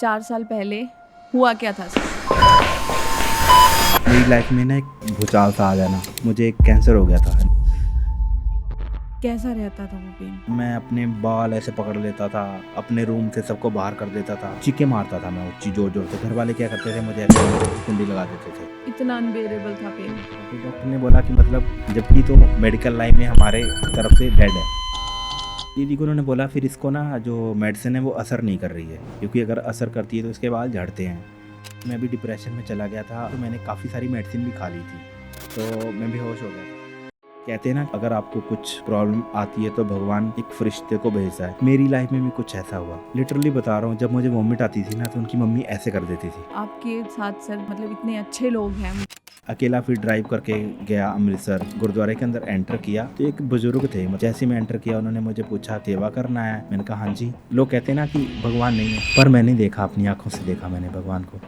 4 साल पहले हुआ क्या था सर? मेरी लाइफ में ना एक भूचाल सा आ जाना, मुझे एक कैंसर हो गया था। कैसा रहता था वो पेन? मैं अपने बाल ऐसे पकड़ लेता था, अपने रूम से सबको बाहर कर देता था, चीखे मारता था मैं ऊँची जोर जोर से। घर वाले क्या करते थे, मुझे ऐसे कुंडी लगा देते थे। इतना अनबेरेबल था पेन। तो डॉक्टर ने बोला कि मतलब जबकि तो मेडिकल लाइन में हमारे तरफ से डेड है। दीदी को उन्होंने बोला फिर इसको ना जो मेडिसिन है वो असर नहीं कर रही है, क्योंकि अगर असर करती है तो इसके बाल झड़ते हैं। मैं भी डिप्रेशन में चला गया था, तो मैंने काफ़ी सारी मेडिसिन भी खा ली थी, तो मैं बेहोश हो गया था। कहते हैं ना, अगर आपको कुछ प्रॉब्लम आती है तो भगवान एक फरिश्ते को भेजता है। मेरी लाइफ में भी कुछ ऐसा हुआ, लिटरली बता रहा हूँ। जब मुझे वॉमिट आती थी ना, तो उनकी मम्मी ऐसे कर देती थी। आपके साथ सर मतलब इतने अच्छे लोग हैं। अकेला फिर ड्राइव करके गया अमृतसर, गुरुद्वारे के अंदर एंटर किया तो एक बुजुर्ग थे। जैसे मैं एंटर किया, उन्होंने मुझे पूछा सेवा करना है? मैंने कहा हाँ जी। लोग कहते हैं ना कि भगवान नहीं है, पर मैंने देखा, अपनी आंखों से देखा मैंने भगवान को।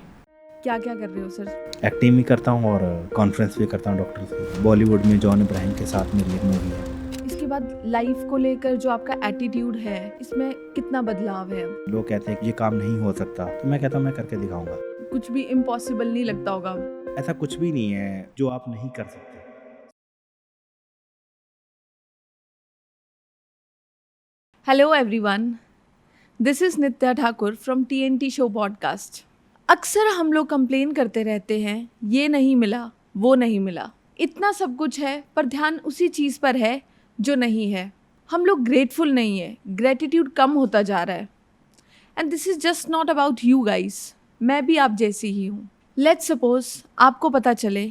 क्या क्या कर रहे हो सर? एक्टिंग भी करता हूँ और कॉन्फ्रेंस भी करता हूँ डॉक्टर से। बॉलीवुड में जॉन इब्राहिम के साथ मेरी एक मूवी है। इसके बाद लाइफ को लेकर जो आपका एटीट्यूड है, इसमें कितना बदलाव है? लोग कहते हैं कि ये काम नहीं हो सकता, तो मैं कहता हूँ मैं करके दिखाऊंगा। कुछ भी इम्पॉसिबल नहीं लगता होगा? ऐसा कुछ भी नहीं है जो आप नहीं कर सकते। Hello everyone, this is Nitya Thakur from TNT show podcast. अक्सर हम लोग कंप्लेन करते रहते हैं, ये नहीं मिला, वो नहीं मिला, इतना सब कुछ है पर ध्यान उसी चीज़ पर है जो नहीं है। हम लोग ग्रेटफुल नहीं है, ग्रेटिट्यूड कम होता जा रहा है। And this is just not about you guys, मैं भी आप जैसी ही हूँ। लेट्स सपोज आपको पता चले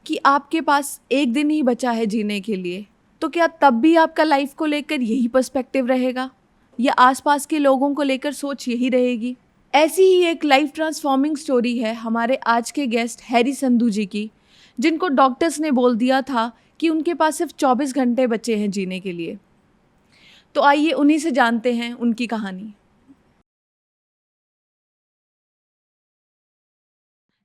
कि आपके पास एक दिन ही बचा है जीने के लिए, तो क्या तब भी आपका लाइफ को लेकर यही पर्सपेक्टिव रहेगा, या आसपास के लोगों को लेकर सोच यही रहेगी? ऐसी ही एक लाइफ ट्रांसफॉर्मिंग स्टोरी है हमारे आज के गेस्ट हैरी संधू जी की, जिनको डॉक्टर्स ने बोल दिया था कि उनके पास सिर्फ 24 घंटे बचे हैं जीने के लिए। तो आइए उन्हीं से जानते हैं उनकी कहानी।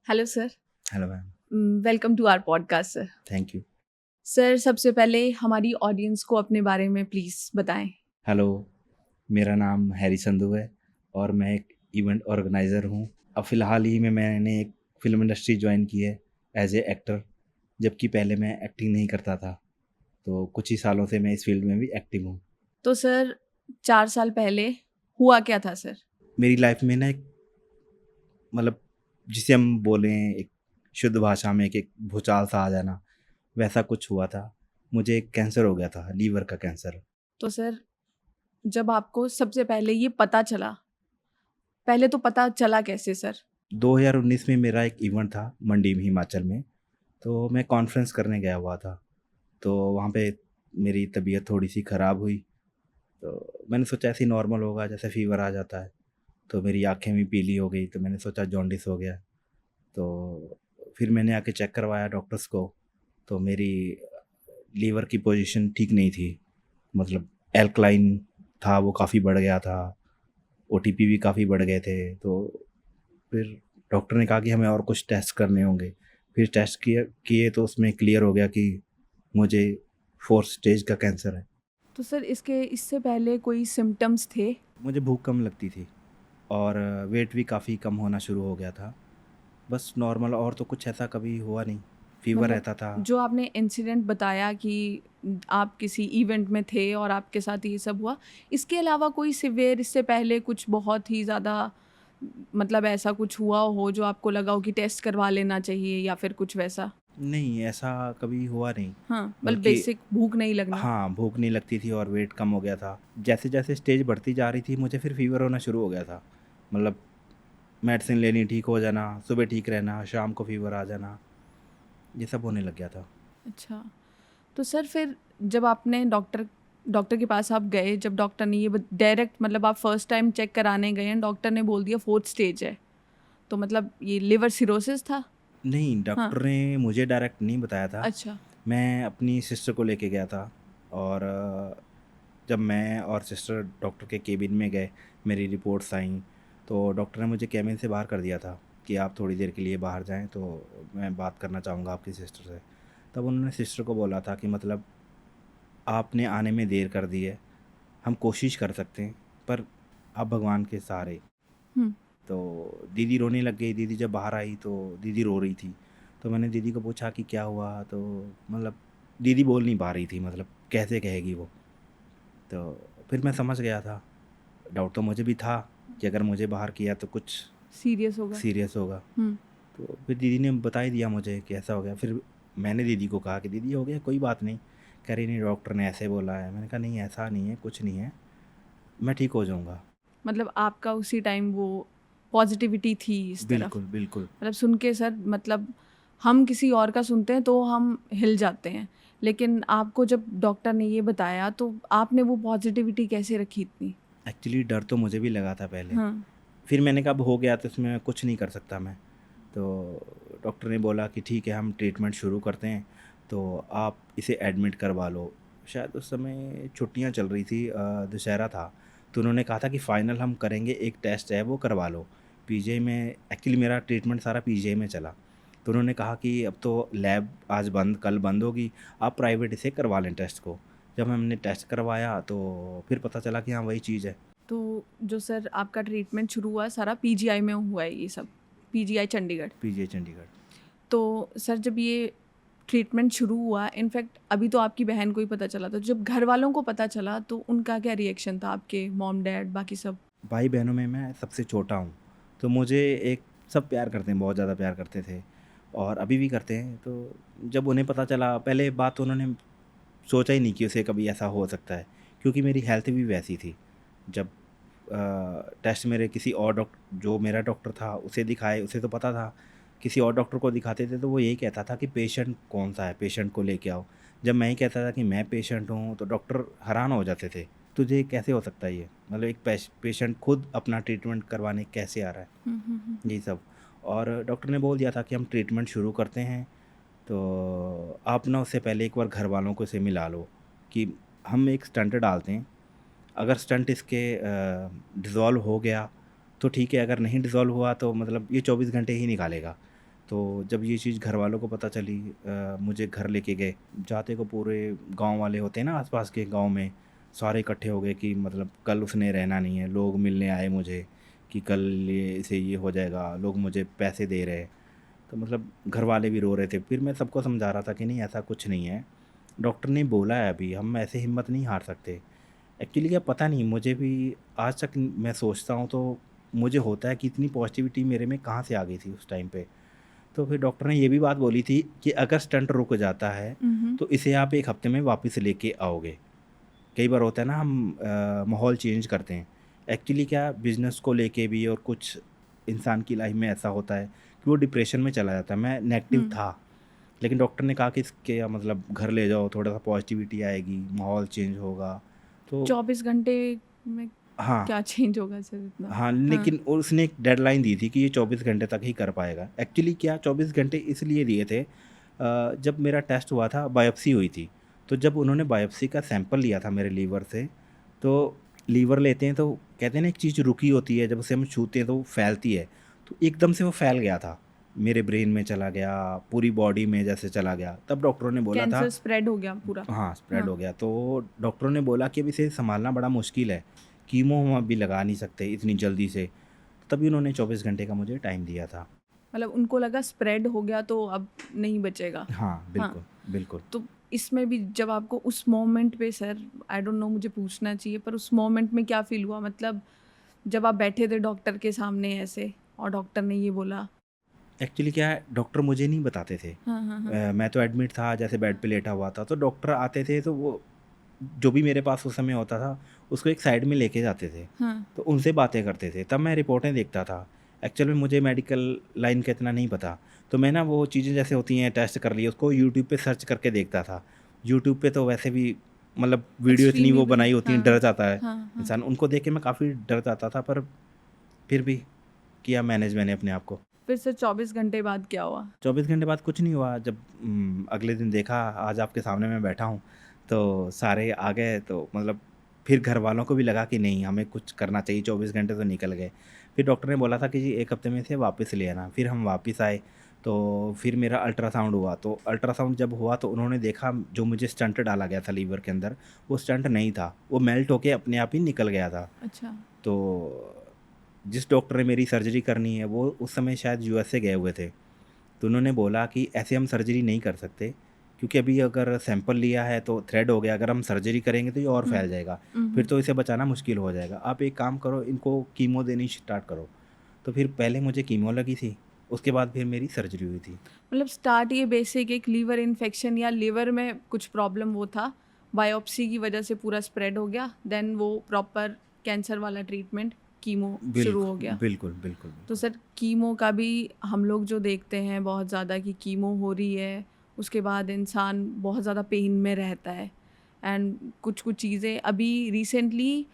Hello sir. Hello ma'am. Welcome to our podcast sir. Thank you. Sir, सबसे पहले हमारी ऑडियंस को अपने बारे में प्लीज़ बताएं। हेलो, मेरा नाम हैरी संधू है और मैं एक इवेंट ऑर्गेनाइज़र हूँ। अब फ़िलहाल ही में मैंने एक फ़िल्म इंडस्ट्री ज्वाइन की है एज ए एक्टर, जबकि पहले मैं एक्टिंग नहीं करता था। तो कुछ ही सालों से मैं इस फील्ड में भी एक्टिव हूँ। तो सर, 4 साल पहले हुआ क्या था सर? मेरी लाइफ में ना एक मतलब जिसे हम बोलें एक शुद्ध भाषा में एक भूचाल सा आ जाना, वैसा कुछ हुआ था। मुझे एक कैंसर हो गया था, लीवर का कैंसर। तो सर, जब आपको सबसे पहले ये पता चला, पहले तो पता चला कैसे सर? 2019 में मेरा एक इवेंट था मंडी में, हिमाचल में। तो मैं कॉन्फ्रेंस करने गया हुआ था, तो वहाँ पे मेरी तबीयत थोड़ी सी ख़राब हुई। तो मैंने सोचा ऐसे ही नॉर्मल होगा, जैसे फ़ीवर आ जाता है। तो मेरी आँखें भी पीली हो गई, तो मैंने सोचा जॉन्डिस हो गया। तो फिर मैंने आके चेक करवाया डॉक्टर्स को, तो मेरी लीवर की पोजीशन ठीक नहीं थी। मतलब एल्कलाइन था, वो काफ़ी बढ़ गया था, ओटीपी भी काफ़ी बढ़ गए थे। तो फिर डॉक्टर ने कहा कि हमें और कुछ टेस्ट करने होंगे। फिर टेस्ट किए तो उसमें क्लियर हो गया कि मुझे 4th स्टेज का कैंसर है। तो सर, इससे पहले कोई सिम्टम्स थे? मुझे भूख कम लगती थी और वेट भी काफ़ी कम होना शुरू हो गया था। बस नॉर्मल, और तो कुछ ऐसा कभी हुआ नहीं। फ़ीवर मतलब रहता था। जो आपने इंसिडेंट बताया कि आप किसी इवेंट में थे और आपके साथ ये सब हुआ, इसके अलावा कोई सिवियर इससे पहले कुछ बहुत ही ज़्यादा, मतलब ऐसा कुछ हुआ हो जो आपको लगा हो कि टेस्ट करवा लेना चाहिए या फिर कुछ वैसा? नहीं, ऐसा कभी हुआ नहीं। हाँ, मतलब बल्कि बेसिक भूख नहीं लगना। हाँ, भूख नहीं लगती थी और वेट कम हो गया था। जैसे-जैसे स्टेज बढ़ती जा रही थी, मुझे फिर फ़ीवर होना शुरू हो गया था। मतलब मेडिसिन लेनी, ठीक हो जाना, सुबह ठीक रहना, शाम को फ़ीवर आ जाना, ये सब होने लग गया था। अच्छा, तो सर फिर जब आपने डॉक्टर के पास आप गए, जब डॉक्टर ने ये डायरेक्ट, मतलब आप फर्स्ट टाइम चेक कराने गए हैं, डॉक्टर ने बोल दिया 4th स्टेज है, तो मतलब ये लिवर सिरोसिस था? नहीं, हाँ। डॉक्टर ने मुझे डायरेक्ट नहीं बताया था। अच्छा। मैं अपनी सिस्टर को लेके गया था और जब मैं और सिस्टर डॉक्टर के केबिन में गए, मेरी रिपोर्ट्स आईं, तो डॉक्टर ने मुझे केबिन से बाहर कर दिया था कि आप थोड़ी देर के लिए बाहर जाएँ, तो मैं बात करना चाहूँगा आपकी सिस्टर से। तब उन्होंने सिस्टर को बोला था कि मतलब आपने आने में देर कर दी है, हम कोशिश कर सकते हैं, पर आप भगवान के सहारे। हम्म। तो दीदी रोने लग गई। दीदी जब बाहर आई तो दीदी रो रही थी। तो मैंने दीदी को पूछा कि क्या हुआ, तो मतलब दीदी बोल नहीं पा रही थी, मतलब कैसे कहेगी वो। तो फिर मैं समझ गया था, डाउट तो मुझे भी था कि अगर मुझे बाहर किया तो कुछ सीरियस होगा। सीरियस होगा। हम्म। तो फिर दीदी ने बता ही दिया मुझे कि ऐसा हो गया। फिर मैंने दीदी को कहा कि दीदी हो गया, कोई बात नहीं। कह रही नहीं, डॉक्टर ने ऐसे बोला है। मैंने कहा नहीं, ऐसा नहीं है, कुछ नहीं है, मैं ठीक हो जाऊंगा। मतलब आपका उसी टाइम वो पॉजिटिविटी थी इस तरफ। बिल्कुल बिल्कुल। मतलब सुन के सर, मतलब हम किसी और का सुनते हैं तो हम हिल जाते हैं, लेकिन आपको जब डॉक्टर ने ये बताया तो आपने वो पॉजिटिविटी कैसे रखी इतनी? एक्चुअली डर तो मुझे भी लगा था पहले। हाँ। फिर मैंने कहा अब हो गया तो इसमें कुछ नहीं कर सकता मैं। तो डॉक्टर ने बोला कि ठीक है, हम ट्रीटमेंट शुरू करते हैं, तो आप इसे एडमिट करवा लो। शायद उस समय छुट्टियां चल रही थी, दशहरा था। तो उन्होंने कहा था कि फ़ाइनल हम करेंगे, एक टेस्ट है वो करवा लो पीजीआई में। एक्चुअली मेरा ट्रीटमेंट सारा पीजीआई में चला। तो उन्होंने कहा कि अब तो लैब आज बंद, कल बंद होगी, आप प्राइवेट इसे करवा लें टेस्ट को। जब हमने टेस्ट करवाया तो फिर पता चला कि हाँ वही चीज़ है। तो जो सर आपका ट्रीटमेंट शुरू हुआ सारा पीजीआई में हुआ है ये सब, पीजीआई चंडीगढ़। पीजीआई चंडीगढ़। तो सर जब ये ट्रीटमेंट शुरू हुआ, इनफैक्ट अभी तो आपकी बहन को ही पता चला, तो जब घर वालों को पता चला तो उनका क्या रिएक्शन था, आपके मॉम डैड बाकी सब? भाई बहनों में मैं सबसे छोटा हूँ, तो मुझे एक सब प्यार करते हैं, बहुत ज़्यादा प्यार करते थे और अभी भी करते हैं। तो जब उन्हें पता चला, पहले बात तो उन्होंने सोचा ही नहीं कि उसे कभी ऐसा हो सकता है, क्योंकि मेरी हेल्थ भी वैसी थी। जब टेस्ट मेरे किसी और डॉक्टर, जो मेरा डॉक्टर था उसे दिखाए, उसे तो पता था। किसी और डॉक्टर को दिखाते थे तो वो यही कहता था कि पेशेंट कौन सा है, पेशेंट को लेके आओ। जब मैं ही कहता था कि मैं पेशेंट हूँ तो डॉक्टर हैरान हो जाते थे, तुझे कैसे हो सकता है ये, मतलब एक पेशेंट खुद अपना ट्रीटमेंट करवाने कैसे आ रहा है, यही सब। और डॉक्टर ने बोल दिया था कि हम ट्रीटमेंट शुरू करते हैं, तो आप ना उससे पहले एक बार घर वालों को से मिला लो कि हम एक स्टंट डालते हैं, अगर स्टंट इसके डिज़ोल्व हो गया तो ठीक है, अगर नहीं डिज़ोल्व हुआ तो मतलब ये 24 घंटे ही निकालेगा। तो जब ये चीज़ घर वालों को पता चली, मुझे घर लेके गए। जाते को पूरे गांव वाले होते हैं ना, आसपास के गांव में सारे इकट्ठे हो गए कि मतलब कल उसने रहना नहीं है। लोग मिलने आए मुझे कि कल ये इसे ये हो जाएगा, लोग मुझे पैसे दे रहे हैं। तो मतलब घर वाले भी रो रहे थे। फिर मैं सबको समझा रहा था कि नहीं, ऐसा कुछ नहीं है, डॉक्टर ने बोला है अभी, हम ऐसे हिम्मत नहीं हार सकते। एक्चुअली क्या पता नहीं, मुझे भी आज तक मैं सोचता हूँ तो मुझे होता है कि इतनी पॉजिटिविटी मेरे में कहाँ से आ गई थी उस टाइम पे। तो फिर डॉक्टर ने ये भी बात बोली थी कि अगर स्टंट रुक जाता है तो इसे आप 1 हफ्ते में वापस लेके आओगे। कई बार होता है ना, हम माहौल चेंज करते हैं। एक्चुअली क्या, बिजनेस को लेके भी और कुछ इंसान की लाइफ में ऐसा होता है कि वो डिप्रेशन में चला जाता है। मैं नेगेटिव था, लेकिन डॉक्टर ने कहा कि इसके मतलब घर ले जाओ, थोड़ा सा पॉजिटिविटी आएगी, माहौल चेंज होगा। तो 24 घंटे में हाँ क्या चेंज होगा सर इतना? हाँ, लेकिन उसने एक डेडलाइन दी थी कि ये 24 घंटे तक ही कर पाएगा। एक्चुअली क्या 24 घंटे इसलिए दिए थे, जब मेरा टेस्ट हुआ था, बायोप्सी हुई थी। तो जब उन्होंने बायोप्सी का सैंपल लिया था मेरे लीवर से, तो लीवर लेते हैं तो कहते हैं ना एक चीज़ रुकी होती है, जब उसे हम छूते हैं तो वो फैलती है। तो एकदम से वो फैल गया था, मेरे ब्रेन में चला गया, पूरी बॉडी में जैसे चला गया। तब डॉक्टरों ने बोला था, कैंसर स्प्रेड हो गया पूरा? हाँ स्प्रेड हो गया। तो डॉक्टरों ने बोला कि अब इसे संभालना बड़ा मुश्किल है, कीमो हम अभी लगा नहीं सकते इतनी जल्दी से। तभी उन्होंने 24 घंटे का मुझे टाइम दिया था। मतलब उनको लगा स्प्रेड हो गया तो अब नहीं बचेगा। हाँ बिल्कुल बिल्कुल। तो इसमें भी जब आपको उस मोमेंट पे सर, आई डोंट नो मुझे पूछना चाहिए, पर उस मोमेंट में क्या फील हुआ? मतलब जब आप बैठे थे डॉक्टर के सामने ऐसे और डॉक्टर ने ये बोला। एक्चुअली क्या है, डॉक्टर मुझे नहीं बताते थे। हाँ। मैं तो एडमिट था, जैसे बेड पे लेटा हुआ था, तो डॉक्टर आते थे तो वो जो भी मेरे पास उस समय होता था उसको एक साइड में लेके जाते थे। हाँ। तो उनसे बातें करते थे, तब मैं रिपोर्टें देखता था। एक्चुअल में मुझे मेडिकल लाइन का इतना नहीं पता, तो मैं ना वो चीज़ें जैसे होती हैं, टेस्ट कर लिए, उसको यूट्यूब पे सर्च करके देखता था। यूट्यूब पे तो वैसे भी मतलब वीडियो इतनी वो बनाई होती है, डर जाता है हाँ। इंसान। उनको देख के मैं काफ़ी डर जाता था, पर फिर भी किया मैनेज मैंने अपने आप को। फिर सर 24 घंटे बाद क्या हुआ? 24 घंटे बाद कुछ नहीं हुआ। जब अगले दिन देखा, आज आपके सामने मैं बैठा हूँ, तो सारे आ गए। तो मतलब फिर घर वालों को भी लगा कि नहीं, हमें कुछ करना चाहिए। 24 घंटे तो निकल गए। फिर डॉक्टर ने बोला था कि जी 1 हफ्ते में से वापस ले आना। फिर हम वापस आए, तो फिर मेरा अल्ट्रासाउंड हुआ। तो अल्ट्रासाउंड जब हुआ तो उन्होंने देखा जो मुझे स्टंट डाला गया था लीवर के अंदर, वो स्टंट नहीं था, वो मेल्ट होके अपने आप ही निकल गया था। अच्छा। तो जिस डॉक्टर ने मेरी सर्जरी करनी है वो उस समय शायद यूएसए गए हुए थे। तो उन्होंने बोला कि ऐसे हम सर्जरी नहीं कर सकते, क्योंकि अभी अगर सैंपल लिया है तो थ्रेड हो गया, अगर हम सर्जरी करेंगे तो ये और हुँ, फैल जाएगा, फिर हुँ। तो इसे बचाना मुश्किल हो जाएगा। आप एक काम करो, इनको कीमो देनी स्टार्ट करो। तो फिर पहले मुझे कीमो लगी थी, उसके बाद फिर मेरी सर्जरी हुई थी। मतलब स्टार्ट ये बेसिक एक लीवर इन्फेक्शन या लिवर में कुछ प्रॉब्लम वो था, बायोप्सी की वजह से पूरा स्प्रेड हो गया, देन वो प्रॉपर कैंसर वाला ट्रीटमेंट कीमो शुरू हो बिल्कुल, गया। बिल्कुल, बिल्कुल, तो बिल्कुल। सर कीमो का भी हम लोग जो देखते हैं बहुत ज़्यादा कि कीमो हो रही है, उसके बाद इंसान बहुत ज़्यादा पेन में रहता है एंड कुछ-कुछ चीज़ें अभी रिसेंटली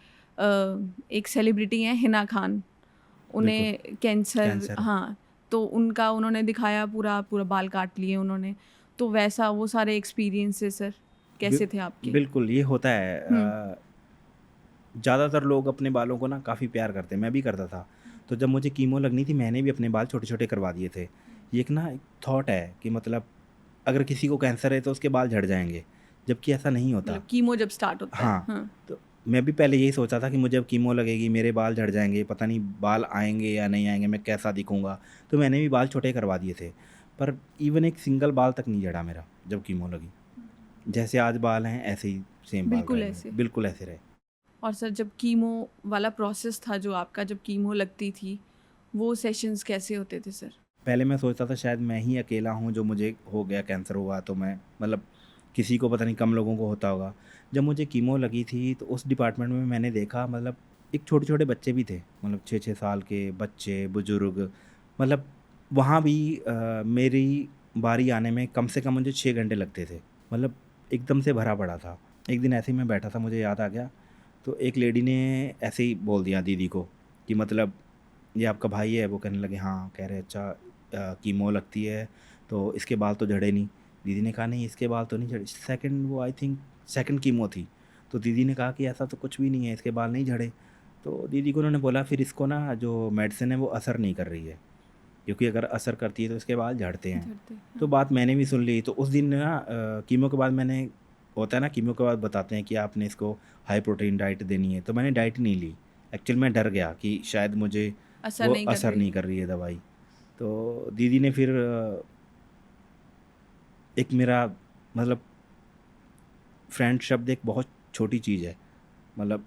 एक सेलिब्रिटी हैं हिना खान, बिल्कुल, उन्हें कैंसर कैंसर है। हाँ, तो उनका उन्होंने दिखाया पूरा पूरा बाल काट लिए उन्होंने। तो वैसा वो सारे एक्सपीरियंसेस सर बि कैसे थे आपके? बिल्कुल, ये होता है। हुँ, ज़्यादातर लोग अपने बालों को ना काफ़ी प्यार करते हैं, मैं भी करता था। तो जब मुझे कीमो लगनी थी, मैंने भी अपने बाल छोटे-छोटे करवा दिए थे। ये एक ना एक थॉट है कि मतलब अगर किसी को कैंसर है तो उसके बाल झड़ जाएँगे, जबकि ऐसा नहीं होता। मतलब कीमो जब स्टार्ट होता है। हाँ, हाँ, तो मैं भी पहले यही सोचा था कि मुझे अब कीमो लगेगी, मेरे बाल झड़ जाएँगे, पता नहीं बाल आएँगे या नहीं आएँगे, मैं कैसा दिखूँगा? तो मैंने भी बाल छोटे करवा दिए थे। पर इवन एक सिंगल बाल तक नहीं झड़ा मेरा, जब कीमो लगी। जैसे आज बाल हैं, ऐसे ही सेम बाल बिल्कुल रहे मेरे, ऐसे। बिल्कुल ऐसे रहे। और सर जब कीमो वाला प्रोसेस था जो आपका जब कीमो लगती थी, वो सेशंस कैसे होते थे सर? पहले मैं सोचता था शायद मैं ही अकेला हूँ जो मुझे हो गया, कैंसर हुआ, तो मैं मतलब किसी को पता नहीं, कम लोगों को होता होगा। जब मुझे कीमो लगी थी तो उस डिपार्टमेंट में मैंने देखा, मतलब एक छोटे-छोटे बच्चे भी थे, मतलब 6-6 साल के बच्चे, बुज़ुर्ग, मतलब वहाँ भी मेरी बारी आने में कम से कम मुझे 6 घंटे लगते थे। मतलब एकदम से भरा पड़ा था। एक दिन ऐसे ही मैं बैठा था, मुझे याद आ गया, तो एक लेडी ने ऐसे ही बोल दिया दीदी को कि मतलब ये आपका भाई है? वो कहने लगे हाँ। कह रहे अच्छा, कीमो लगती है तो इसके बाल तो झड़े नहीं। दीदी ने कहा नहीं, इसके बाल तो नहीं झड़े। सेकंड, वो आई थिंक सेकंड कीमो थी। तो दीदी ने कहा कि ऐसा तो कुछ भी नहीं है, इसके बाल नहीं झड़े। तो दीदी को उन्होंने बोला फिर इसको ना जो मेडिसिन है वो असर नहीं कर रही है, क्योंकि अगर असर करती है तो इसके बाल झड़ते हैं। झड़ते तो हाँ। बात मैंने भी सुन ली। तो उस दिन ना कीमो के बाद मैंने, होता है ना कीमो के बाद बताते हैं कि आपने इसको हाई प्रोटीन डाइट देनी है, तो मैंने डाइट नहीं ली। एक्चुअल मैं डर गया कि शायद मुझे असर वो नहीं कर असर रही। नहीं कर रही है दवाई। तो दीदी ने फिर एक मेरा मतलब फ्रेंड शब्द एक बहुत छोटी चीज़ है। मतलब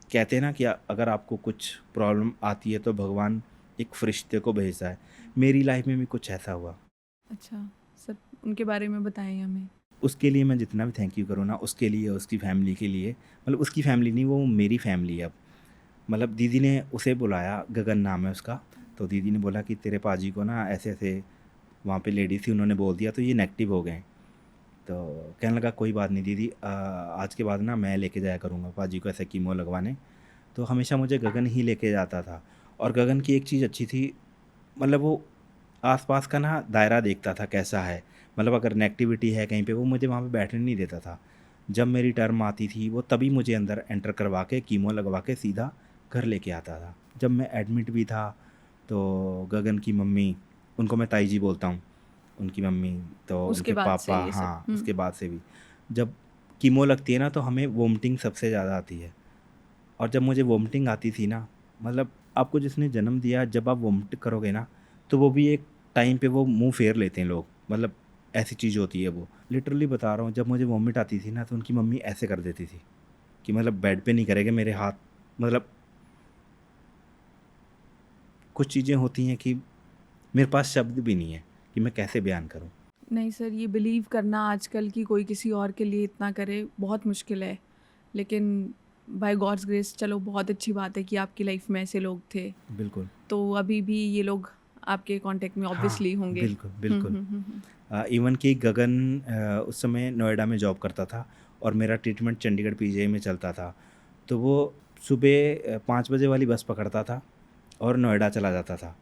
कहते हैं ना कि अगर आपको कुछ प्रॉब्लम आती है तो भगवान एक फरिश्ते को भेजता है। मेरी लाइफ में भी कुछ ऐसा हुआ। अच्छा, सर उनके बारे में बताएँ हमें। उसके लिए मैं जितना भी थैंक यू करूँ ना, उसके लिए, उसकी फैमिली के लिए, मतलब उसकी फैमिली नहीं, वो मेरी फैमिली है अब। मतलब दीदी ने उसे बुलाया, गगन नाम है उसका। तो दीदी ने बोला कि तेरे पाजी को ना ऐसे-ऐसे, वहाँ पे लेडी थी, उन्होंने बोल दिया तो ये नेगेटिव हो गए हैं। तो कहने लगा कोई बात नहीं दीदी, आज के बाद ना मैं लेके जाया करूँगा पाजी को ऐसे कीमो लगवाने। तो हमेशा मुझे गगन ही लेके जाता था। और गगन की एक चीज़ अच्छी थी, मतलब वो आस-पास का ना दायरा देखता था कैसा है। मतलब अगर नेगेटिविटी है कहीं पे, वो मुझे वहाँ पे बैठने नहीं देता था। जब मेरी टर्म आती थी वो तभी मुझे अंदर एंटर करवा के कीमो लगवा के सीधा घर लेके आता था। जब मैं एडमिट भी था तो गगन की मम्मी, उनको मैं ताई जी बोलता हूँ, उनकी मम्मी, तो उसके उनके बाद से पापा, ये सब हाँ, उसके बाद से भी जब कीमो लगती है ना तो हमें वोमिटिंग सबसे ज़्यादा आती है। और जब मुझे वोमिटिंग आती थी ना, मतलब आपको जिसने जन्म दिया, जब आप वोमिट करोगे ना तो वो भी एक टाइम पे वो मुँह फेर लेते हैं लोग, मतलब ऐसी चीज़ होती है वो। लिटरली बता रहा हूँ, जब मुझे वोमिट आती थी ना तो उनकी मम्मी ऐसे कर देती थी कि मतलब बेड पे नहीं करेंगे मेरे हाथ, मतलब कुछ चीज़ें होती हैं कि मेरे पास शब्द भी नहीं है कि मैं कैसे बयान करूँ। नहीं सर, ये बिलीव करना आजकल कि कोई किसी और के लिए इतना करे बहुत मुश्किल है। लेकिन बाय गॉड्स ग्रेस चलो बहुत अच्छी बात है कि आपकी लाइफ में ऐसे लोग थे। बिल्कुल। तो अभी भी ये लोग आपके कॉन्टेक्ट में हाँ, ऑब्वियसली होंगे। बिल्कुल, बिल्कुल। हुँ। इवन कि गगन उस समय नोएडा में जॉब करता था और मेरा ट्रीटमेंट चंडीगढ़ पीजीआई में चलता था। तो वो सुबह 5 बजे वाली बस पकड़ता था और नोएडा चला जाता था।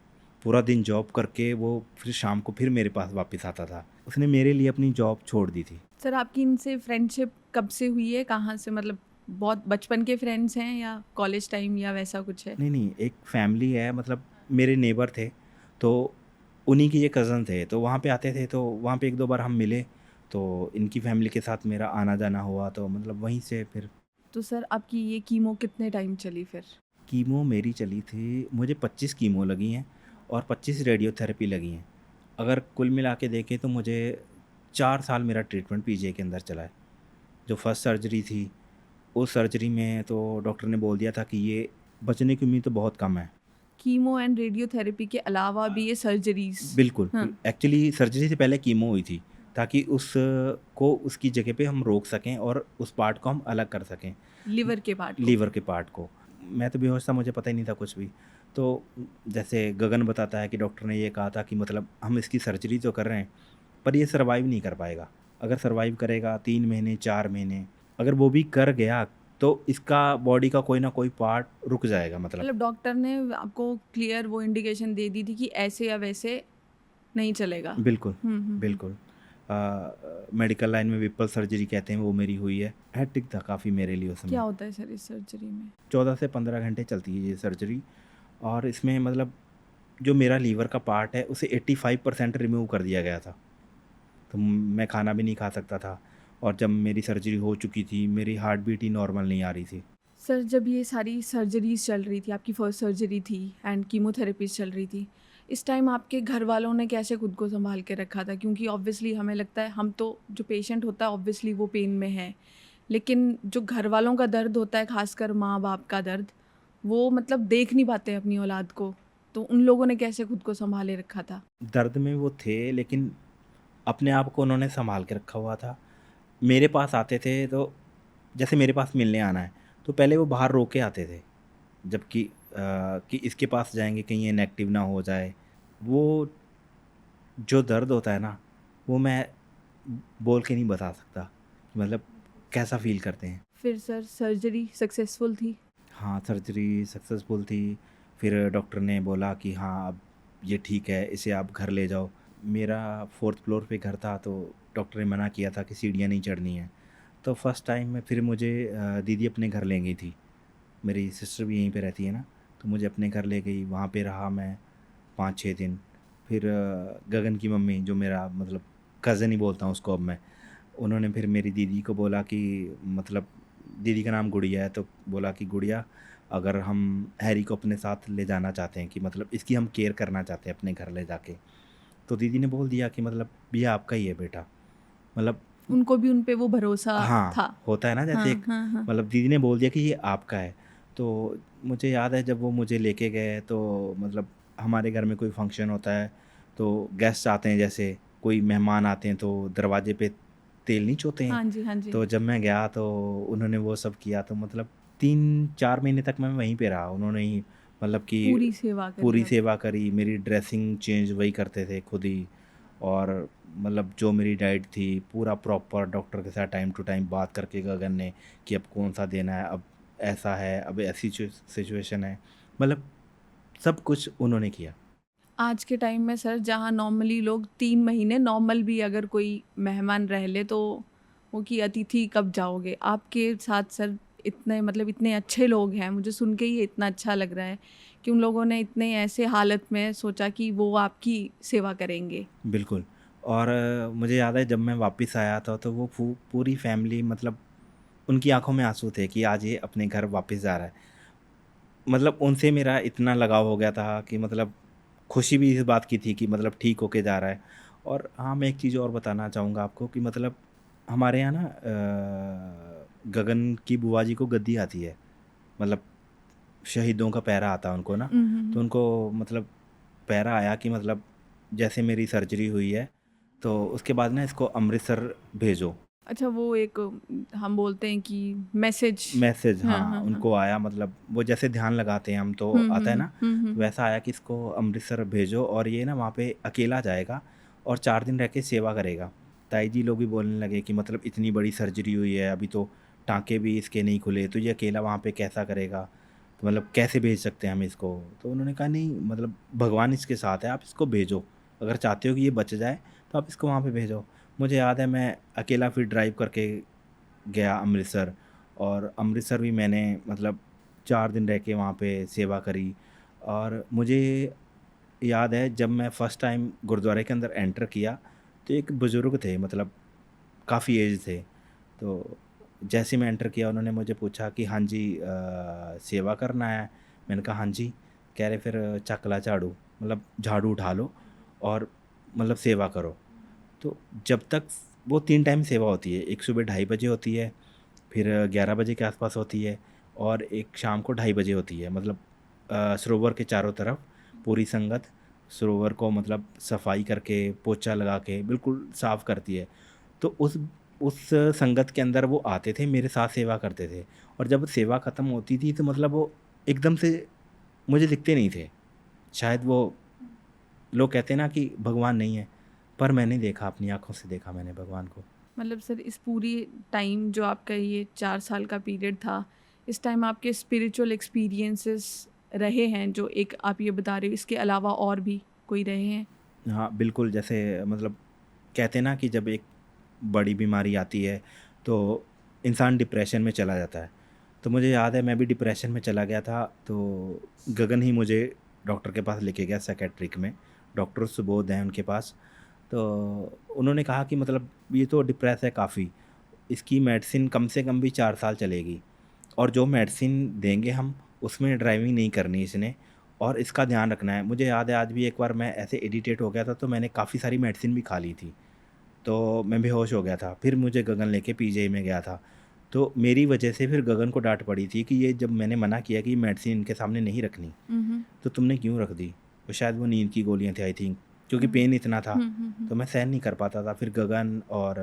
पूरा दिन जॉब करके वो फिर शाम को फिर मेरे पास वापस आता था। उसने मेरे लिए अपनी जॉब छोड़ दी थी। सर आपकी इनसे फ्रेंडशिप कब से हुई है? कहाँ से मतलब बहुत बचपन के फ्रेंड्स हैं या कॉलेज टाइम या वैसा कुछ है? नहीं, नहीं, एक फैमिली है, मतलब मेरे नेबर थे, तो उन्हीं के ये कज़न थे, तो वहाँ पे आते थे, तो वहाँ पे 1-2 बार हम मिले, तो इनकी फैमिली के साथ मेरा आना-जाना हुआ, तो मतलब वहीं से फिर तो सर आपकी ये कीमो कितने टाइम चली फिर? कीमो मेरी चली थी, मुझे 25 कीमो लगी हैं और 25 रेडियोथेरेपी लगी हैं। अगर कुल मिला के देखें तो मुझे 4 साल मेरा ट्रीटमेंट पीजीआई के अंदर चला है। जो फर्स्ट सर्जरी थी, उस सर्जरी में तो डॉक्टर ने बोल दिया था कि ये बचने की उम्मीद तो बहुत कम है। कीमो एंड रेडियोथेरेपी के अलावा भी ये सर्जरीज। बिल्कुल, हाँ। एक्चुअली सर्जरी से पहले कीमो हुई थी, ताकि को उसकी जगह पे हम रोक सकें और उस पार्ट को हम अलग कर सकें, लिवर के पार्ट को। लीवर के पार्ट को। मैं तो बेहोश था, मुझे पता ही नहीं था कुछ भी। तो जैसे गगन बताता है कि डॉक्टर ने ये कहा था कि मतलब हम इसकी सर्जरी तो कर रहे हैं, पर ये सर्वाइव नहीं कर पाएगा। अगर सर्वाइव करेगा 3 महीने, 4 महीने, अगर वो भी कर गया तो इसका बॉडी का कोई ना कोई पार्ट रुक जाएगा मतलब। मतलब डॉक्टर ने आपको क्लियर वो इंडिकेशन दे दी थी कि ऐसे या वैसे नहीं चलेगा। बिल्कुल, बिल्कुल। मेडिकल लाइन में विपल सर्जरी कहते हैं, वो मेरी हुई है। हेक्टिक था काफ़ी मेरे लिए उस क्या समय। होता है सर इस सर्जरी में? 14 से 15 घंटे चलती है ये सर्जरी, और इसमें मतलब जो मेरा लीवर का पार्ट है उसे 85% रिमूव कर दिया गया था। तो मैं खाना भी नहीं खा सकता था, और जब मेरी सर्जरी हो चुकी थी, मेरी हार्ट बीट ही नॉर्मल नहीं आ रही थी। सर जब ये सारी सर्जरीज चल रही थी, आपकी फर्स्ट सर्जरी थी एंड कीमोथेरेपीज चल रही थी, इस टाइम आपके घर वालों ने कैसे खुद को संभाल के रखा था? क्योंकि ऑब्वियसली हमें लगता है, हम तो जो पेशेंट होता है ऑब्वियसली वो पेन में है, लेकिन जो घर वालों का दर्द होता है, खासकर माँ बाप का दर्द, वो मतलब देख नहीं पाते अपनी औलाद को, तो उन लोगों ने कैसे खुद को संभाले रखा था? दर्द में वो थे, लेकिन अपने आप को उन्होंने सँभाल के रखा हुआ था। मेरे पास आते थे तो जैसे मेरे पास मिलने आना है, तो पहले वो बाहर रोक के आते थे, जबकि कि इसके पास जाएँगे कहीं ये इनएक्टिव ना हो जाए। वो जो दर्द होता है ना, वो मैं बोल के नहीं बता सकता, कि मतलब कैसा फ़ील करते हैं। फिर सर सर्जरी सक्सेसफुल थी? हाँ, सर्जरी सक्सेसफुल थी। फिर डॉक्टर ने बोला कि हाँ, अब ये ठीक है, इसे आप घर ले जाओ। मेरा 4th फ्लोर पे घर था, तो डॉक्टर ने मना किया था कि सीढ़ियाँ नहीं चढ़नी है। तो फर्स्ट टाइम में फिर मुझे दीदी अपने घर ले गई थी। मेरी सिस्टर भी यहीं पे रहती है ना, तो मुझे अपने घर ले गई, वहाँ पे रहा मैं 5-6 दिन। फिर गगन की मम्मी, जो मेरा मतलब कज़न ही बोलता हूँ उसको अब मैं, उन्होंने फिर मेरी दीदी को बोला कि मतलब दीदी का नाम गुड़िया है, तो बोला कि गुड़िया, अगर हम हैरी को अपने साथ ले जाना चाहते हैं, कि मतलब इसकी हम केयर करना चाहते हैं अपने घर ले जाके, तो दीदी ने बोल दिया कि मतलब ये आपका ही है बेटा। मतलब उनको भी उन पे वो भरोसा हाँ, था। होता है ना जैसे हाँ एक, हाँ हाँ। मतलब दीदी ने बोल दिया कि ये आपका है। तो मुझे याद है जब वो मुझे लेके गए, तो मतलब हमारे घर में कोई फंक्शन होता है, तो गेस्ट आते हैं, जैसे कोई मेहमान आते हैं, तो दरवाजे पे तेल नहीं चोते हैं। हाँ जी, हाँ जी। तो जब मैं गया तो उन्होंने वो सब किया, तो मतलब 3-4 महीने तक मैं वहीं पे रहा। उन्होंने ही मतलब कि पूरी सेवा करी पूरी आप। सेवा करी, मेरी ड्रेसिंग चेंज वही करते थे खुद ही, और मतलब जो मेरी डाइट थी पूरा प्रॉपर डॉक्टर के साथ टाइम टू टाइम बात करके गगन ने, कि अब कौन सा देना है, अब ऐसा है, अब ऐसी सिचुएशन है, मतलब सब कुछ उन्होंने किया। आज के टाइम में सर जहाँ नॉर्मली लोग 3 महीने नॉर्मल भी अगर कोई मेहमान रह ले तो वो कि अतिथि कब जाओगे, आपके साथ सर इतने मतलब इतने अच्छे लोग हैं, मुझे सुन के ही इतना अच्छा लग रहा है कि उन लोगों ने इतने ऐसे हालत में सोचा कि वो आपकी सेवा करेंगे। बिल्कुल। और मुझे याद है जब मैं वापस आया था, तो वो पूरी फैमिली, मतलब उनकी आंखों में आंसू थे कि आज ये अपने घर वापस जा रहा है। मतलब उनसे मेरा इतना लगाव हो गया था कि मतलब खुशी भी इस बात की थी कि मतलब ठीक होके जा रहा है। और हाँ, मैं एक चीज़ और बताना चाहूँगा आपको कि मतलब हमारे यहाँ ना गगन की बुआ जी को गद्दी आती है, मतलब शहीदों का पैरा आता है उनको ना। तो उनको मतलब पैरा आया कि मतलब जैसे मेरी सर्जरी हुई है, तो उसके बाद ना इसको अमृतसर भेजो। अच्छा, वो एक हम बोलते हैं कि मैसेज। मैसेज, हाँ हाँ, हाँ हाँ। उनको आया, मतलब वो जैसे ध्यान लगाते हैं हम, तो आता है ना, तो वैसा आया कि इसको अमृतसर भेजो, और ये ना वहाँ पे अकेला जाएगा और 4 दिन रह के सेवा करेगा। ताई जी लोग भी बोलने लगे कि मतलब इतनी बड़ी सर्जरी हुई है, अभी तो टाँके भी इसके नहीं खुले, तो ये अकेला वहाँ पे कैसा करेगा, तो मतलब कैसे भेज सकते हैं हम इसको। तो उन्होंने कहा नहीं, मतलब भगवान इसके साथ है, आप इसको भेजो, अगर चाहते हो कि ये बच जाए तो आप इसको वहाँ पे भेजो। मुझे याद है मैं अकेला फिर ड्राइव करके गया अमृतसर, और अमृतसर भी मैंने मतलब 4 दिन रह के वहाँ पे सेवा करी। और मुझे याद है जब मैं फ़र्स्ट टाइम गुरुद्वारे के अंदर एंटर किया, तो एक बुज़ुर्ग थे, मतलब काफ़ी एज थे। तो जैसे ही मैं एंटर किया, उन्होंने मुझे पूछा कि हाँ जी, सेवा करना है? मैंने कहा हाँ जी। कह रहे फिर चकला झाड़ू, मतलब झाड़ू उठा लो और मतलब सेवा करो। तो जब तक वो 3 टाइम सेवा होती है, एक सुबह 2:30 बजे होती है, फिर 11 बजे के आसपास होती है और एक शाम को 2:30 बजे होती है। मतलब सरोवर के चारों तरफ पूरी संगत सरोवर को मतलब सफाई करके, पोछा लगा के बिल्कुल साफ़ करती है। तो उस संगत के अंदर वो आते थे, मेरे साथ सेवा करते थे और जब सेवा ख़त्म होती थी तो मतलब वो एकदम से मुझे दिखते नहीं थे। शायद वो, लोग कहते हैं ना कि भगवान नहीं है, पर मैंने देखा, अपनी आँखों से देखा मैंने भगवान को। मतलब सर इस पूरी टाइम जो आपका ये 4 साल का पीरियड था, इस टाइम आपके स्पिरिचुअल एक्सपीरियंसेस रहे हैं जो एक आप ये बता रहे हो, इसके अलावा और भी कोई रहे हैं? हाँ, बिल्कुल, जैसे मतलब कहते हैं ना कि जब एक बड़ी बीमारी आती है, तो इंसान डिप्रेशन में चला जाता है। तो मुझे याद है मैं भी डिप्रेशन में चला गया था, तो गगन ही मुझे डॉक्टर के पास लेके गया साइकियाट्रिक में, डॉक्टर सुबोध हैं उनके पास। तो उन्होंने कहा कि मतलब ये तो डिप्रेस है काफ़ी, इसकी मेडिसिन कम से कम भी 4 साल चलेगी और जो मेडिसिन देंगे हम, उसमें ड्राइविंग नहीं करनी इसने और इसका ध्यान रखना है। मुझे याद है आज भी, एक बार मैं ऐसे इरिटेट हो गया था, तो मैंने काफ़ी सारी मेडिसिन भी खा ली थी। तो मैं बेहोश हो गया था। फिर मुझे गगन लेके पीजीआई में गया था। तो मेरी वजह से फिर गगन को डाँट पड़ी थी कि ये जब मैंने मना किया कि मेडिसिन इनके सामने नहीं रखनी, हम्म तो तुमने क्यों रख दी? तो शायद वो नींद की गोलियाँ थी आई थिंक, क्योंकि हम्म पेन इतना था, हम्म। तो मैं सहन नहीं कर पाता था। फिर गगन और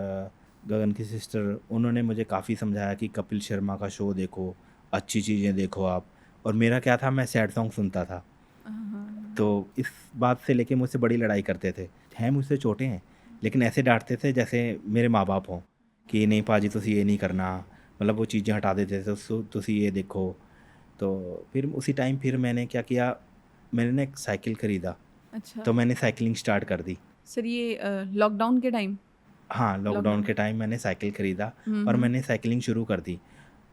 गगन की सिस्टर, उन्होंने मुझे काफ़ी समझाया कि कपिल शर्मा का शो देखो, अच्छी चीज़ें देखो आप। और मेरा क्या था, मैं सैड सॉन्ग सुनता था। तो इस बात से लेके मुझसे बड़ी लड़ाई करते थे। हैं मुझसे छोटे हैं, लेकिन ऐसे डाँटते थे जैसे मेरे माँ-बाप हों, कि नहीं पाजी तुसी ये नहीं करना, मतलब वो चीज़ें हटा देते थे, तुसी ये देखो। तो फिर उसी टाइम फिर मैंने क्या किया, मैंने ना एक साइकिल खरीदा, अच्छा तो मैंने साइकिलिंग स्टार्ट कर दी। सर, ये लॉकडाउन के टाइम? हाँ, लॉकडाउन लॉकडाउन। के टाइम मैंने साइकिल खरीदा और हम्म। मैंने साइकिलिंग शुरू कर दी।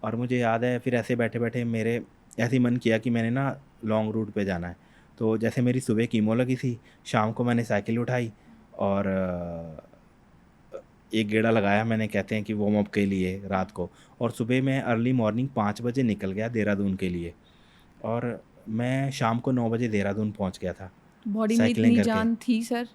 और मुझे याद है फिर ऐसे बैठे-बैठे मेरे ऐसे ही मन किया कि मैंने ना लॉन्ग रूट पे जाना है। तो जैसे मेरी सुबह कीमो लगी थी, शाम को मैंने साइकिल उठाई और एक गेड़ा लगाया मैंने, कहते हैं कि वार्म अप के लिए रात को, और सुबह मैं अर्ली मॉर्निंग 5 बजे निकल गया देहरादून के लिए और मैं शाम को 9 बजे देहरादून पहुँच गया था, बॉडी में साइकिलिंग इतनी करके। जान थी सर?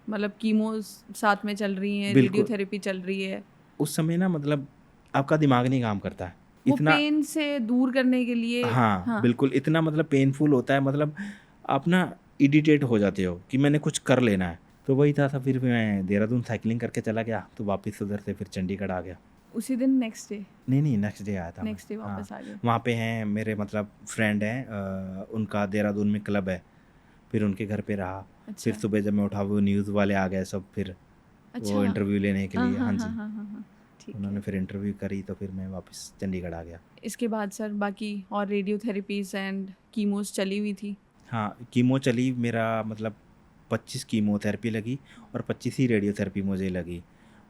मतलब कीमोस साथ में चल रही हैं, बिल्कुल, रेडियोथेरेपी चल रही है, उस समय ना मतलब आपका दिमाग नहीं काम करता है। वो इतना, पेन से दूर करने के लिए। हाँ, हाँ, बिल्कुल, इतना मतलब पेनफुल होता है, मतलब आप ना इरिटेट हो जाते हो कि मैंने कुछ कर लेना है। तो वही था फिर मैं देहरादून साइकिलिंग करके चला गया, तो वापस उधर से फिर चंडीगढ़ आ गया। उसी दिन नेक्स्ट डे? नहीं, नेक्स्ट डे आया था मैं। नेक्स्ट डे हाँ, वापस आ गए? वहाँ पे हैं मेरे मतलब फ्रेंड हैं, उनका देहरादून में क्लब है, फिर उनके घर पे रहा। फिर अच्छा सुबह जब मैं उठा, वो न्यूज़ वाले आ गए सब, फिर अच्छा। वो इंटरव्यू लेने के हाँ लिए। हाँ हाँ हाँ जी, हाँ हाँ हाँ, ठीक है। उन्होंने फिर इंटरव्यू करी, तो फिर मैं वापस चंडीगढ़ आ गया। इसके बाद सर बाकी और रेडियोथेरेपीज एंड कीमोस चली हुई थी? हाँ, कीमो चली, मेरा मतलब 25 कीमोथेरेपी लगी और 25 ही रेडियोथेरेपी मुझे लगी।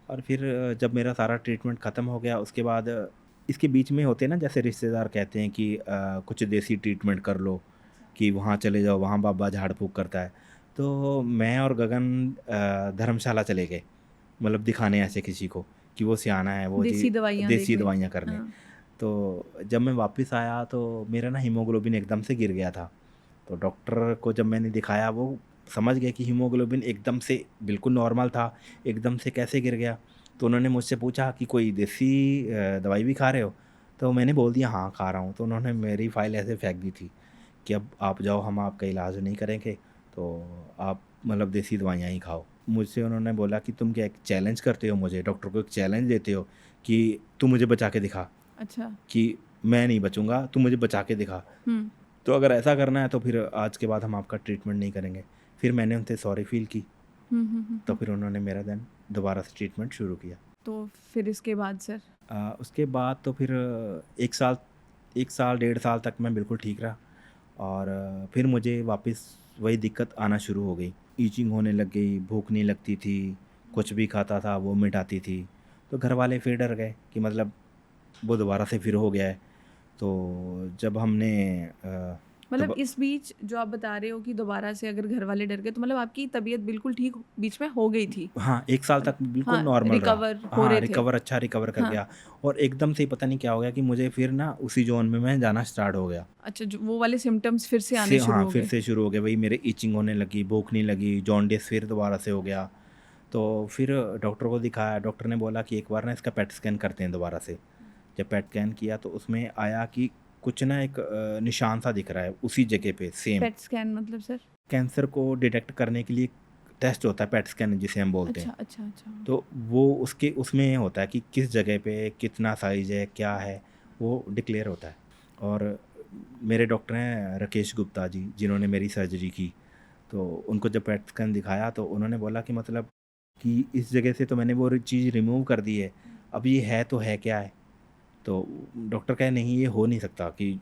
और फिर जब मेरा सारा ट्रीटमेंट ख़त्म हो गया, उसके बाद इसके बीच में होते हैं ना, जैसे रिश्तेदार कहते हैं कि कुछ देसी ट्रीटमेंट कर लो, कि वहाँ चले जाओ, वहाँ बाबा झाड़ फूँक करता है। तो मैं और गगन धर्मशाला चले गए, मतलब दिखाने ऐसे किसी को कि वो सियाना है, वो जी देसी दवाइयाँ देसी देखने? दवाइयाँ करने। हाँ। तो जब मैं वापस आया तो मेरा ना हीमोग्लोबिन एकदम से गिर गया था। तो डॉक्टर को जब मैंने दिखाया, वो समझ गए कि हीमोग्लोबिन एकदम से बिल्कुल नॉर्मल था, एकदम से कैसे गिर गया। तो उन्होंने मुझसे पूछा कि कोई देसी दवाई भी खा रहे हो? तो मैंने बोल दिया हाँ, खा रहा हूँ। तो उन्होंने मेरी फ़ाइल ऐसे फेंक दी थी कि अब आप जाओ, हम आपका इलाज नहीं करेंगे, तो आप मतलब देसी दवाइयाँ ही खाओ। मुझसे उन्होंने बोला कि तुम क्या एक चैलेंज करते हो मुझे, डॉक्टर को एक चैलेंज देते हो कि तू मुझे बचा के दिखा, अच्छा। कि मैं नहीं बचूँगा, तू मुझे बचा के दिखा। हुँ। तो अगर ऐसा करना है तो फिर आज के बाद हम आपका ट्रीटमेंट नहीं करेंगे। फिर मैंने उनसे सॉरी फ़ील की, तो फिर उन्होंने मेरा देन दोबारा से ट्रीटमेंट शुरू किया। तो फिर इसके बाद सर? उसके बाद तो फिर 1 साल 1.5 साल तक मैं बिल्कुल ठीक रहा और फिर मुझे वापस वही दिक्कत आना शुरू हो गई। ईचिंग होने लग गई, भूख नहीं लगती थी, कुछ भी खाता था वोमिट आती थी। तो घरवाले फिर डर गए कि मतलब वो दोबारा से फिर हो गया है। तो जब हमने मतलब तब इस बीच जो आप बता रहे हो कि दोबारा से अगर घर वाले डर गए, तो मतलब आपकी तबीयत बिल्कुल ठीक बीच में हो गई थी? हाँ, 1 साल और तक बिल्कुल हाँ, नॉर्मल रहा। रिकवर हो हाँ, रहे थे? रिकवर अच्छा रिकवर कर हाँ। गया और एकदम से ही पता नहीं क्या हो गया कि मुझे फिर ना उसी ज़ोन में मैं जाना स्टार्ट हो गया। अच्छा, जो वो वाले सिम्पटम्स फिर से से आने शुरू हाँ, हो फिर गए? से शुरू हो गया वही मेरे इचिंग होने लगी, भूख नहीं लगी, जॉन्डिस फिर दोबारा से हो गया। तो फिर डॉक्टर को दिखाया, डॉक्टर ने बोला कि एक बार ना इसका पेट स्कैन करते हैं दोबारा से। जब पेट स्कैन किया तो उसमें आया कि कुछ ना एक निशान सा दिख रहा है उसी जगह पे सेम। पेट स्कैन मतलब सर? कैंसर को डिटेक्ट करने के लिए टेस्ट होता है पेट स्कैन जिसे हम बोलते हैं। अच्छा, अच्छा, अच्छा। तो वो उसके उसमें होता है कि किस जगह पे कितना साइज़ है, क्या है, वो डिक्लेयर होता है। और मेरे डॉक्टर हैं राकेश गुप्ता जी, जिन्होंने मेरी सर्जरी की। तो उनको जब पेट स्कैन दिखाया तो उन्होंने बोला कि मतलब कि इस जगह से तो मैंने वो चीज़ रिमूव कर दी है, अब ये है तो है क्या है? तो डॉक्टर कहे नहीं ये हो नहीं सकता कि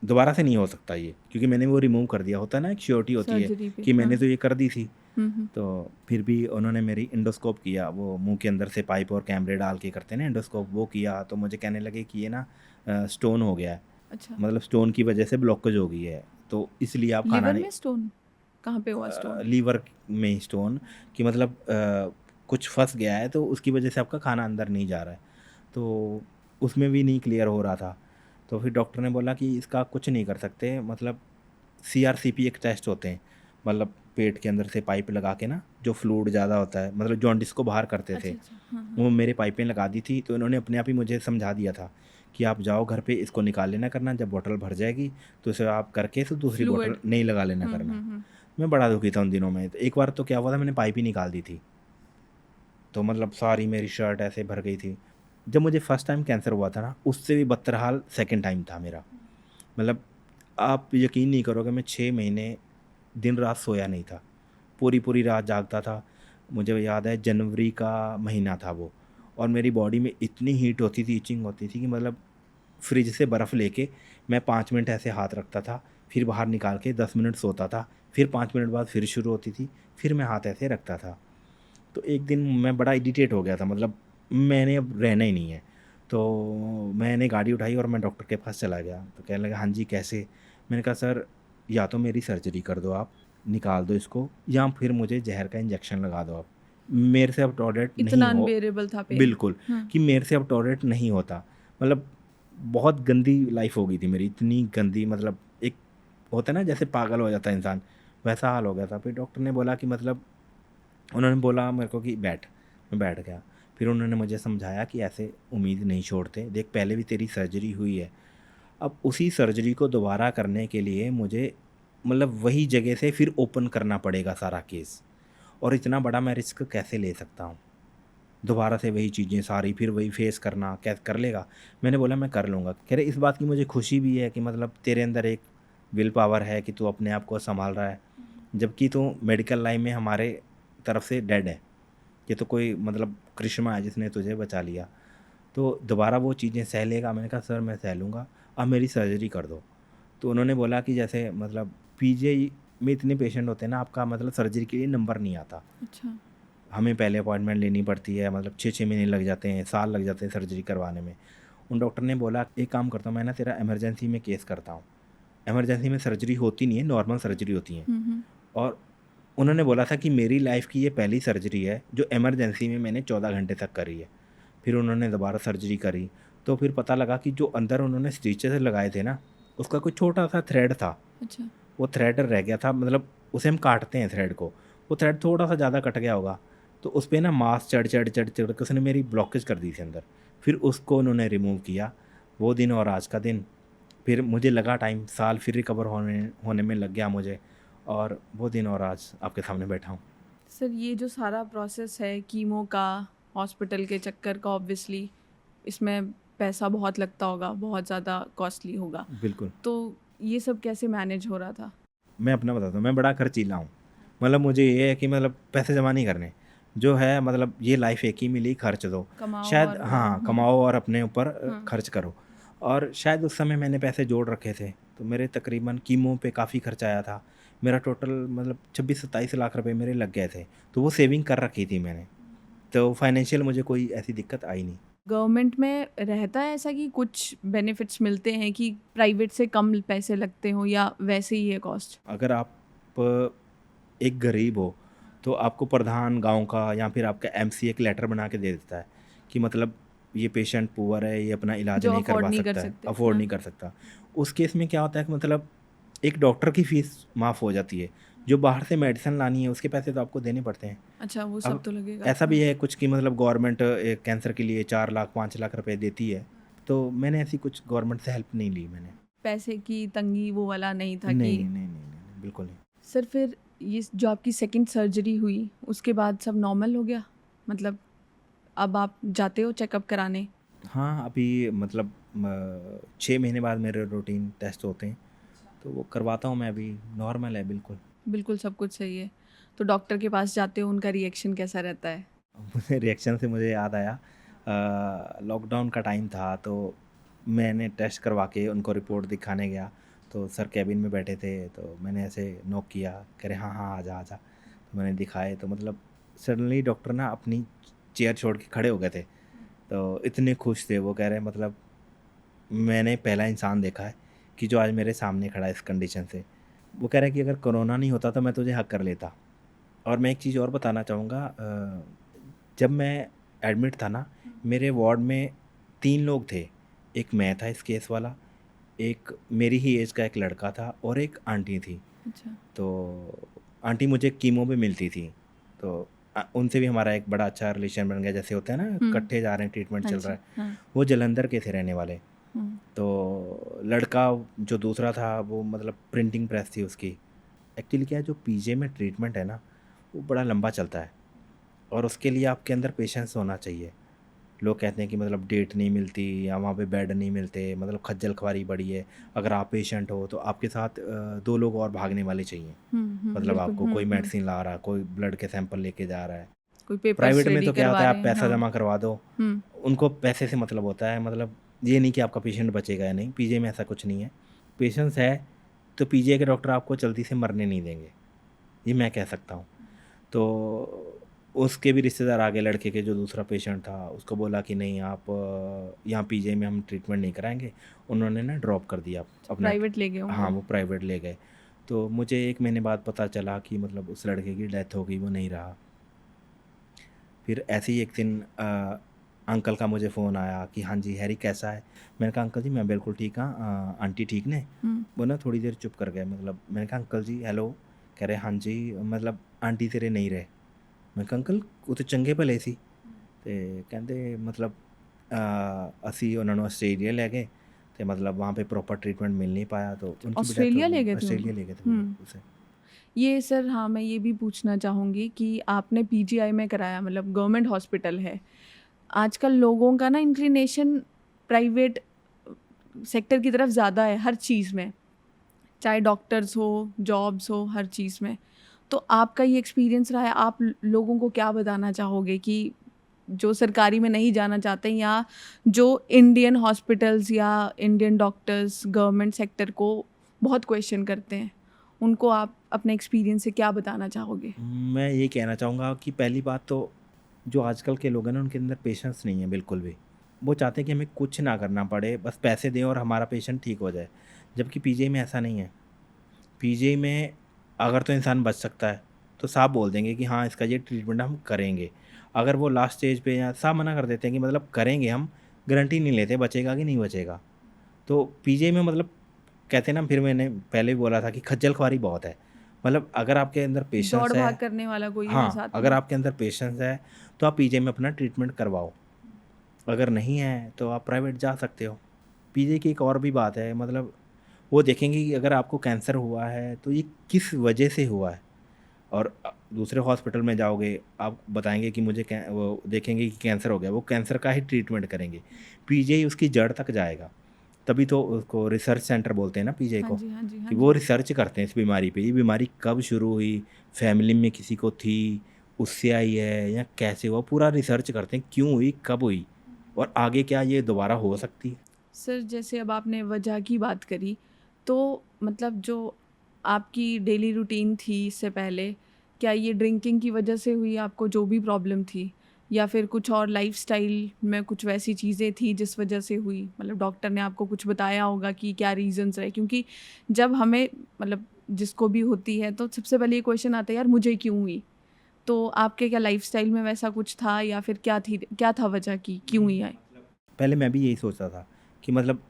दोबारा से नहीं हो सकता ये, क्योंकि मैंने वो रिमूव कर दिया। होता है ना एक श्योरिटी होती है सर्जरी पे, कि हाँ। मैंने तो ये कर दी थी। हुँ। तो फिर भी उन्होंने मेरी एंडोस्कोप किया, वो मुँह के अंदर से पाइप और कैमरे डाल के करते हैं ना एंडोस्कोप, वो किया तो मुझे कहने लगे कि ये ना स्टोन हो गया है। अच्छा, मतलब स्टोन की वजह से ब्लॉकेज हो गई है, तो इसलिए आप खाना लिवर नहीं में स्टोन? कहाँ पे हुआ स्टोन? लीवर में ही स्टोन कि मतलब कुछ फँस गया है तो उसकी वजह से आपका खाना अंदर नहीं जा रहा है। तो उसमें भी नहीं क्लियर हो रहा था। तो फिर डॉक्टर ने बोला कि इसका कुछ नहीं कर सकते, मतलब सीआरसीपी एक टेस्ट होते हैं, मतलब पेट के अंदर से पाइप लगा के ना जो फ्लूइड ज़्यादा होता है, मतलब जॉन्डिस को बाहर करते थे, अच्छा, अच्छा, हाँ, हाँ। वो मेरे पाइपें लगा दी थी। तो इन्होंने अपने आप ही मुझे समझा दिया था कि आप जाओ घर पे, इसको निकाल लेना करना, जब बॉटल भर जाएगी तो इसे आप करके तो दूसरी बॉटल फ्लूइड। नहीं लगा लेना हुँ, करना। हुँ, हुँ। मैं बड़ा दुखी था उन दिनों में। तो एक बार तो क्या हुआ था, मैंने पाइप ही निकाल दी थी, तो मतलब सारी मेरी शर्ट ऐसे भर गई थी। जब मुझे फर्स्ट टाइम कैंसर हुआ था ना, उससे भी बदतर हाल सेकंड टाइम था मेरा। मतलब आप यकीन नहीं करोगे, मैं 6 महीने दिन रात सोया नहीं था, पूरी रात जागता था। मुझे याद है जनवरी का महीना था वो, और मेरी बॉडी में इतनी हीट होती थी, इचिंग होती थी कि मतलब फ्रिज से बर्फ़ लेके मैं 5 मिनट ऐसे हाथ रखता था, फिर बाहर निकाल के 10 मिनट सोता था, फिर 5 मिनट बाद फिर शुरू होती थी, फिर मैं हाथ ऐसे रखता था। तो एक दिन मैं बड़ा इरिटेट हो गया था, मतलब मैंने अब रहना ही नहीं है। तो मैंने गाड़ी उठाई और मैं डॉक्टर के पास चला गया। तो कहने लगा हाँ जी कैसे? मैंने कहा सर या तो मेरी सर्जरी कर दो आप, निकाल दो इसको, या फिर मुझे जहर का इंजेक्शन लगा दो आप। मेरे से अब टॉलरेट नहीं इतना हो, अनबियरेबल था पेन? बिल्कुल, हाँ। कि मेरे से अब टॉलरेट नहीं होता। मतलब बहुत गंदी लाइफ़ हो गई थी मेरी, इतनी गंदी, मतलब एक होता है ना जैसे पागल हो जाता है इंसान, वैसा हाल हो गया था। फिर डॉक्टर ने बोला कि मतलब उन्होंने बोला मेरे को कि बैठ। मैं बैठ गया। फिर उन्होंने मुझे समझाया कि ऐसे उम्मीद नहीं छोड़ते, देख पहले भी तेरी सर्जरी हुई है, अब उसी सर्जरी को दोबारा करने के लिए मुझे मतलब वही जगह से फिर ओपन करना पड़ेगा सारा केस, और इतना बड़ा मैं रिस्क कैसे ले सकता हूँ? दोबारा से वही चीज़ें सारी फिर वही फेस करना, क्या कर लेगा? मैंने बोला मैं कर लूँगा। कह रहे इस बात की मुझे खुशी भी है कि मतलब तेरे अंदर एक विल पावर है कि तू अपने आप को सँभाल रहा है, जबकि तू मेडिकल लाइन में हमारे तरफ से डेड है। ये तो कोई मतलब करिश्मा है जिसने तुझे बचा लिया। तो दोबारा वो चीज़ें सह लेगा? मैंने कहा सर मैं सह लूँगा, आप मेरी सर्जरी कर दो। तो उन्होंने बोला कि जैसे मतलब पीजीआई में इतने पेशेंट होते हैं ना, आपका मतलब सर्जरी के लिए नंबर नहीं आता। अच्छा। हमें पहले अपॉइंटमेंट लेनी पड़ती है, मतलब 6-6 महीने लग जाते हैं, साल लग जाते हैं सर्जरी करवाने में। उन डॉक्टर ने बोला एक काम करता हूँ मैं ना तेरा इमरजेंसी में केस करता हूँ। इमरजेंसी में सर्जरी होती नहीं है, नॉर्मल सर्जरी होती है। हुँ, हुँ। और उन्होंने बोला था कि मेरी लाइफ़ की ये पहली सर्जरी है जो इमरजेंसी में मैंने 14 घंटे तक करी है। फिर उन्होंने दोबारा सर्जरी करी, तो फिर पता लगा कि जो अंदर उन्होंने स्टिचेस लगाए थे ना, उसका कोई छोटा-सा थ्रेड था, अच्छा। वो थ्रेड रह गया था, मतलब उसे हम काटते हैं थ्रेड को, वो थ्रेड थोड़ा-सा ज़्यादा कट गया होगा, तो उस पे ना मांस चढ़ के उसने मेरी ब्लॉकेज कर दी थी अंदर। फिर उसको उन्होंने रिमूव किया। वो दिन और आज का दिन, फिर मुझे लगा टाइम, साल फिर रिकवर होने होने में लग गया मुझे, और वो दिन और आज आपके सामने बैठा हूँ। सर ये जो सारा प्रोसेस है कीमो का, हॉस्पिटल के चक्कर का, ऑब्वियसली इसमें पैसा बहुत लगता होगा, बहुत ज़्यादा कॉस्टली होगा। बिल्कुल। तो ये सब कैसे मैनेज हो रहा था? मैं अपना बताता हूँ, मैं बड़ा खर्चीला हूँ। मतलब मुझे ये है कि मतलब पैसे जमा नहीं करने, जो है मतलब ये लाइफ़ एक ही मिली, खर्च दो। कमाओ शायद और हाँ, कमाओ और अपने ऊपर हाँ। खर्च करो। और शायद उस समय मैंने पैसे जोड़ रखे थे, तो मेरे तकरीबन कीमो पे काफ़ी खर्च आया था। मेरा टोटल मतलब 26-27 लाख रुपए मेरे लग गए थे, तो वो सेविंग कर रखी थी मैंने। तो फाइनेंशियल मुझे कोई ऐसी दिक्कत आई नहीं। गवर्नमेंट में रहता है ऐसा कि कुछ बेनिफिट्स मिलते हैं कि प्राइवेट से कम पैसे लगते हों या वैसे ही है कॉस्ट? अगर आप एक गरीब हो तो आपको प्रधान गांव का या फिर आपका एमसी एक लेटर बना के दे देता है कि मतलब ये पेशेंट पुअर है, ये अपना इलाज जो नहीं अफोर्ड करवा नहीं कर सकता है, सकते। अफोर्ड हाँ। नहीं कर सकता। उस केस में क्या होता है कि मतलब एक डॉक्टर की फीस माफ़ हो जाती है, जो बाहर से मेडिसिन लानी है उसके पैसे तो आपको देने पड़ते हैं। अच्छा, वो सब अब तो लगेगा। ऐसा भी हाँ। है कुछ कि मतलब गवर्नमेंट कैंसर के लिए 4 लाख 5 लाख रुपए देती है, तो मैंने ऐसी कुछ गवर्नमेंट से हेल्प नहीं ली मैंने। पैसे की तंगी वो वाला नहीं था नहीं कि नहीं नहीं नहीं नहीं, बिल्कुल नहीं। सर फिर ये जो आपकी सेकंड सर्जरी हुई उसके बाद सब नॉर्मल हो गया? मतलब अब आप जाते हो चेकअप कराने? हाँ, अभी मतलब 6 महीने बाद मेरे रूटीन टेस्ट होते हैं, तो वो करवाता हूँ मैं अभी, नॉर्मल है बिल्कुल। बिल्कुल सब कुछ सही है। तो डॉक्टर के पास जाते हो, उनका रिएक्शन कैसा रहता है? मुझे रिएक्शन से मुझे याद आया, लॉकडाउन का टाइम था तो मैंने टेस्ट करवा के उनको रिपोर्ट दिखाने गया, तो सर केबिन में बैठे थे, तो मैंने ऐसे नॉक किया, कह रहे हाँ हाँ आजा आजा, तो मैंने दिखाए तो मतलब सडनली डॉक्टर ना अपनी चेयर छोड़ के खड़े हो गए थे, तो इतने खुश थे वो, कह रहे मतलब मैंने पहला इंसान देखा है कि जो आज मेरे सामने खड़ा है इस कंडीशन से। वो कह रहे हैं कि अगर कोरोना नहीं होता तो मैं तुझे हक कर लेता। और मैं एक चीज़ और बताना चाहूँगा, जब मैं एडमिट था ना, मेरे वार्ड में 3 लोग थे। एक मैं था इस केस वाला, एक मेरी ही एज का एक लड़का था और एक आंटी थी। अच्छा। तो आंटी मुझे कीमो पे मिलती थी, तो उनसे भी हमारा एक बड़ा अच्छा रिलेशन बन गया, जैसे होता है ना हुँ। इकट्ठे जा रहे हैं, ट्रीटमेंट हाँ चल रहा जी, है। हाँ। वो जालंधर के थे रहने वाले। हुँ। तो लड़का जो दूसरा था वो मतलब प्रिंटिंग प्रेस थी उसकी। एक्चुअली क्या है, जो पीजे में ट्रीटमेंट है ना, वो बड़ा लंबा चलता है और उसके लिए आपके अंदर पेशेंस होना चाहिए। लोग कहते हैं कि मतलब डेट नहीं मिलती या वहाँ पे बेड नहीं मिलते, मतलब खज्जल ख्वारी बड़ी है। अगर आप पेशेंट हो तो आपके साथ 2 लोग और भागने वाले चाहिए। मतलब बिल्कुल। आपको कोई मेडिसिन ला रहा है, कोई ब्लड के सैंपल लेके जा रहा है। कोई पेपर्स प्राइवेट में रेडी तो क्या होता करवा है, रहे आप हैं। पैसा हाँ। जमा करवा दो, हुँ। उनको पैसे से मतलब होता है, मतलब ये नहीं कि आपका पेशेंट बचेगा या नहीं। पीजे में ऐसा कुछ नहीं है, पेशेंस है तो पीजे के डॉक्टर आपको जल्दी से मरने नहीं देंगे, ये मैं कह सकता हूँ। तो उसके भी रिश्तेदार आ गए, लड़के के जो दूसरा पेशेंट था उसको बोला कि नहीं आप यहाँ पीजे में हम ट्रीटमेंट नहीं कराएंगे। उन्होंने ना ड्रॉप कर दिया अपना। प्राइवेट ले गए हाँ, होंगे। वो प्राइवेट ले गए। तो मुझे 1 महीने बाद पता चला कि मतलब उस लड़के की डेथ हो गई, वो नहीं रहा। फिर ऐसे ही एक दिन अंकल का मुझे फ़ोन आया कि हाँ जी हैरी कैसा है। मैंने कहा अंकल जी मैं बिल्कुल ठीक हाँ, आंटी ठीक ने। हुँ। वो ना थोड़ी देर चुप कर गए, मतलब मैंने कहा अंकल जी हेलो। कह रहे हाँ जी, मतलब आंटी तेरे नहीं रहे। मैं कहा अंकल वो तो चंगे भले सी। ਤੇ ਕਹਿੰਦੇ ਮਤਲਬ ਅਸੀਂ ਉਹਨਾਂ ਨੂੰ ਆਸਟ੍ਰੇਲੀਆ ਲੈ गए, तो मतलब वहाँ पे प्रॉपर ट्रीटमेंट मिल नहीं पाया, तो उनकी भी डेथ हो ऑस्ट्रेलिया गई। ले गए थे उनको? ऑस्ट्रेलिया ले गए थे वो हुँ। लोग उसे। ये सर हाँ, मैं ये भी पूछना चाहूँगी कि आपने पीजीआई में कराया, मतलब गवर्नमेंट हॉस्पिटल है। आजकल लोगों का ना इंक्लिनेशन प्राइवेट सेक्टर की तरफ ज़्यादा है हर चीज़ में, चाहे डॉक्टर्स हो, जॉब्स हो, हर चीज़ में। तो आपका ये एक्सपीरियंस रहा है, आप लोगों को क्या बताना चाहोगे कि जो सरकारी में नहीं जाना चाहते या जो इंडियन हॉस्पिटल्स या इंडियन डॉक्टर्स गवर्नमेंट सेक्टर को बहुत क्वेश्चन करते हैं, उनको आप अपने एक्सपीरियंस से क्या बताना चाहोगे? मैं ये कहना चाहूँगा कि पहली बात तो जो आजकल के लोग हैं ना, उनके अंदर पेशेंस नहीं है बिल्कुल भी। वो चाहते हैं कि हमें कुछ ना करना पड़े, बस पैसे दें और हमारा पेशेंट ठीक हो जाए। जबकि पीजीआई में ऐसा नहीं है। पीजीआई में अगर तो इंसान बच सकता है तो साफ बोल देंगे कि हाँ इसका ये ट्रीटमेंट हम करेंगे। अगर वो लास्ट स्टेज पे या साफ मना कर देते हैं कि मतलब करेंगे, हम गारंटी नहीं लेते बचेगा कि नहीं बचेगा। तो पीजीआई में मतलब कहते हैं ना, फिर मैंने पहले भी बोला था कि खज्जल ख्वारी बहुत है। मतलब अगर आपके अंदर दौड़ पेशेंस है, भाग करने वाला कोई है हाँ, साथ अगर में? आपके अंदर पेशेंस है तो आप पीजीआई में अपना ट्रीटमेंट करवाओ। अगर नहीं है तो आप प्राइवेट जा सकते हो। पीजीआई की एक और भी बात है, मतलब वो देखेंगे कि अगर आपको कैंसर हुआ है तो ये किस वजह से हुआ है। और दूसरे हॉस्पिटल में जाओगे, आप बताएंगे कि मुझे वो देखेंगे कि कैंसर हो गया, वो कैंसर का ही ट्रीटमेंट करेंगे। पीजीआई उसकी जड़ तक जाएगा, तभी तो उसको रिसर्च सेंटर बोलते हैं ना पीजीआई हाँ को, जी, हाँ जी, हाँ कि वो जी। रिसर्च करते हैं इस बीमारी पे। ये बीमारी कब शुरू हुई, फैमिली में किसी को थी, उससे आई है या कैसे हुआ, पूरा रिसर्च करते हैं क्यों हुई, कब हुई और आगे क्या ये दोबारा हो सकती है। सर जैसे अब आपने वजह की बात करी, तो मतलब जो आपकी डेली रूटीन थी इससे पहले, क्या ये ड्रिंकिंग की वजह से हुई आपको जो भी प्रॉब्लम थी? या फिर कुछ और लाइफस्टाइल में कुछ वैसी चीज़ें थी जिस वजह से हुई? मतलब डॉक्टर ने आपको कुछ बताया होगा कि क्या रीज़न्स रहे? क्योंकि जब हमें मतलब जिसको भी होती है तो सबसे पहले ये क्वेश्चन आता है यार मुझे क्यों हुई? तो आपके क्या लाइफस्टाइल में वैसा कुछ था या फिर क्या था वजह कि क्यों हुई है? पहले मैं भी यही सोचता था कि मतलब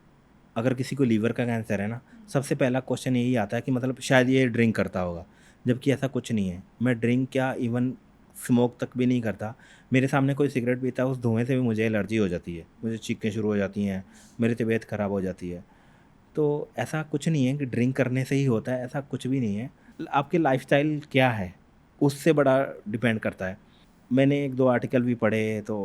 अगर किसी को लीवर का कैंसर है ना, सबसे पहला क्वेश्चन यही आता है कि मतलब शायद ये ड्रिंक करता होगा, जबकि ऐसा कुछ नहीं है। मैं ड्रिंक क्या, इवन स्मोक तक भी नहीं करता। मेरे सामने कोई सिगरेट पीता है, उस धुएँ से भी मुझे एलर्जी हो जाती है, मुझे छींकें शुरू हो जाती हैं, मेरी तबीयत ख़राब हो जाती है। तो ऐसा कुछ नहीं है कि ड्रिंक करने से ही होता है, ऐसा कुछ भी नहीं है। आपकी लाइफ़स्टाइल क्या है, उससे बड़ा डिपेंड करता है। मैंने 1-2 आर्टिकल भी पढ़े तो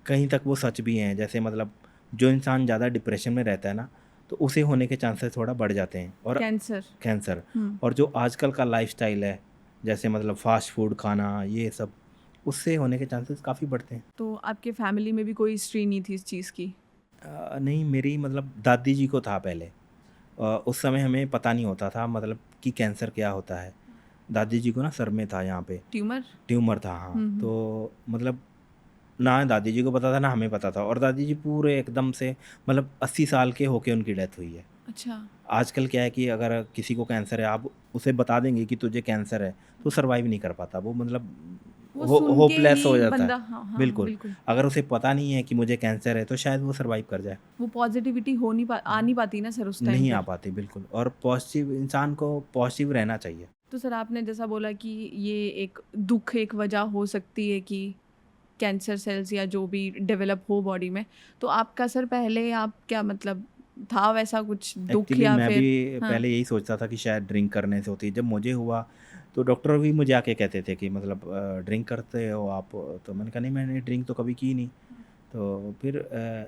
कहीं तक वो सच भी हैं। जैसे मतलब जो इंसान ज़्यादा डिप्रेशन में रहता है ना, तो उसे होने के चांसेस थोड़ा बढ़ जाते हैं। और कैंसर? कैंसर हुँ। और जो आजकल का लाइफ़स्टाइल है, जैसे मतलब फ़ास्ट फूड खाना ये सब, उससे होने के चांसेस काफ़ी बढ़ते हैं। तो आपके फैमिली में भी कोई हिस्ट्री नहीं थी इस चीज़ की? नहीं, मेरी मतलब दादी जी को था पहले। उस समय हमें पता नहीं होता था मतलब कि कैंसर क्या होता है। दादी जी को ना सर में था यहाँ पे, ट्यूमर? ट्यूमर था, हाँ। हुँ, हुँ। तो मतलब ना दादी जी को पता था, ना हमें पता था, और दादी जी पूरे एकदम से मतलब 80 साल के होके उनकी डेथ हुई है। अच्छा। आजकल क्या है कि अगर किसी को कैंसर है, आप उसे बता देंगे कि तुझे कैंसर है, तो सर्वाइव नहीं कर पाता। वो मतलब वो सुन के होपलेस हो ही जाता है। बंदा हाँ, हाँ, बिल्कुल, बिल्कुल। अगर उसे पता नहीं है कि मुझे कैंसर है, तो शायद वो सर्वाइव कर जाए। वो पॉज़िटिविटी हो नहीं पा आ नहीं पाती ना सर उस टाइम नहीं आ पर। पाती बिल्कुल, और पॉज़िटिव इंसान को पॉज़िटिव रहना चाहिए। तो सर आपने जैसा बोला कि ये एक दुःख एक वजह हो सकती है कि कैंसर सेल्स या जो भी डेवलप हो बॉडी में। तो आपका सर पहले आप क्या मतलब था वैसा कुछ दुःख एक्चुअली या मैं भी फिर हाँ, पहले यही सोचता था कि शायद ड्रिंक करने से होती है। जब मुझे हुआ तो डॉक्टर भी मुझे आके कहते थे कि मतलब ड्रिंक करते हो आप? तो मैंने कहा नहीं, मैंने ड्रिंक तो कभी की नहीं। तो फिर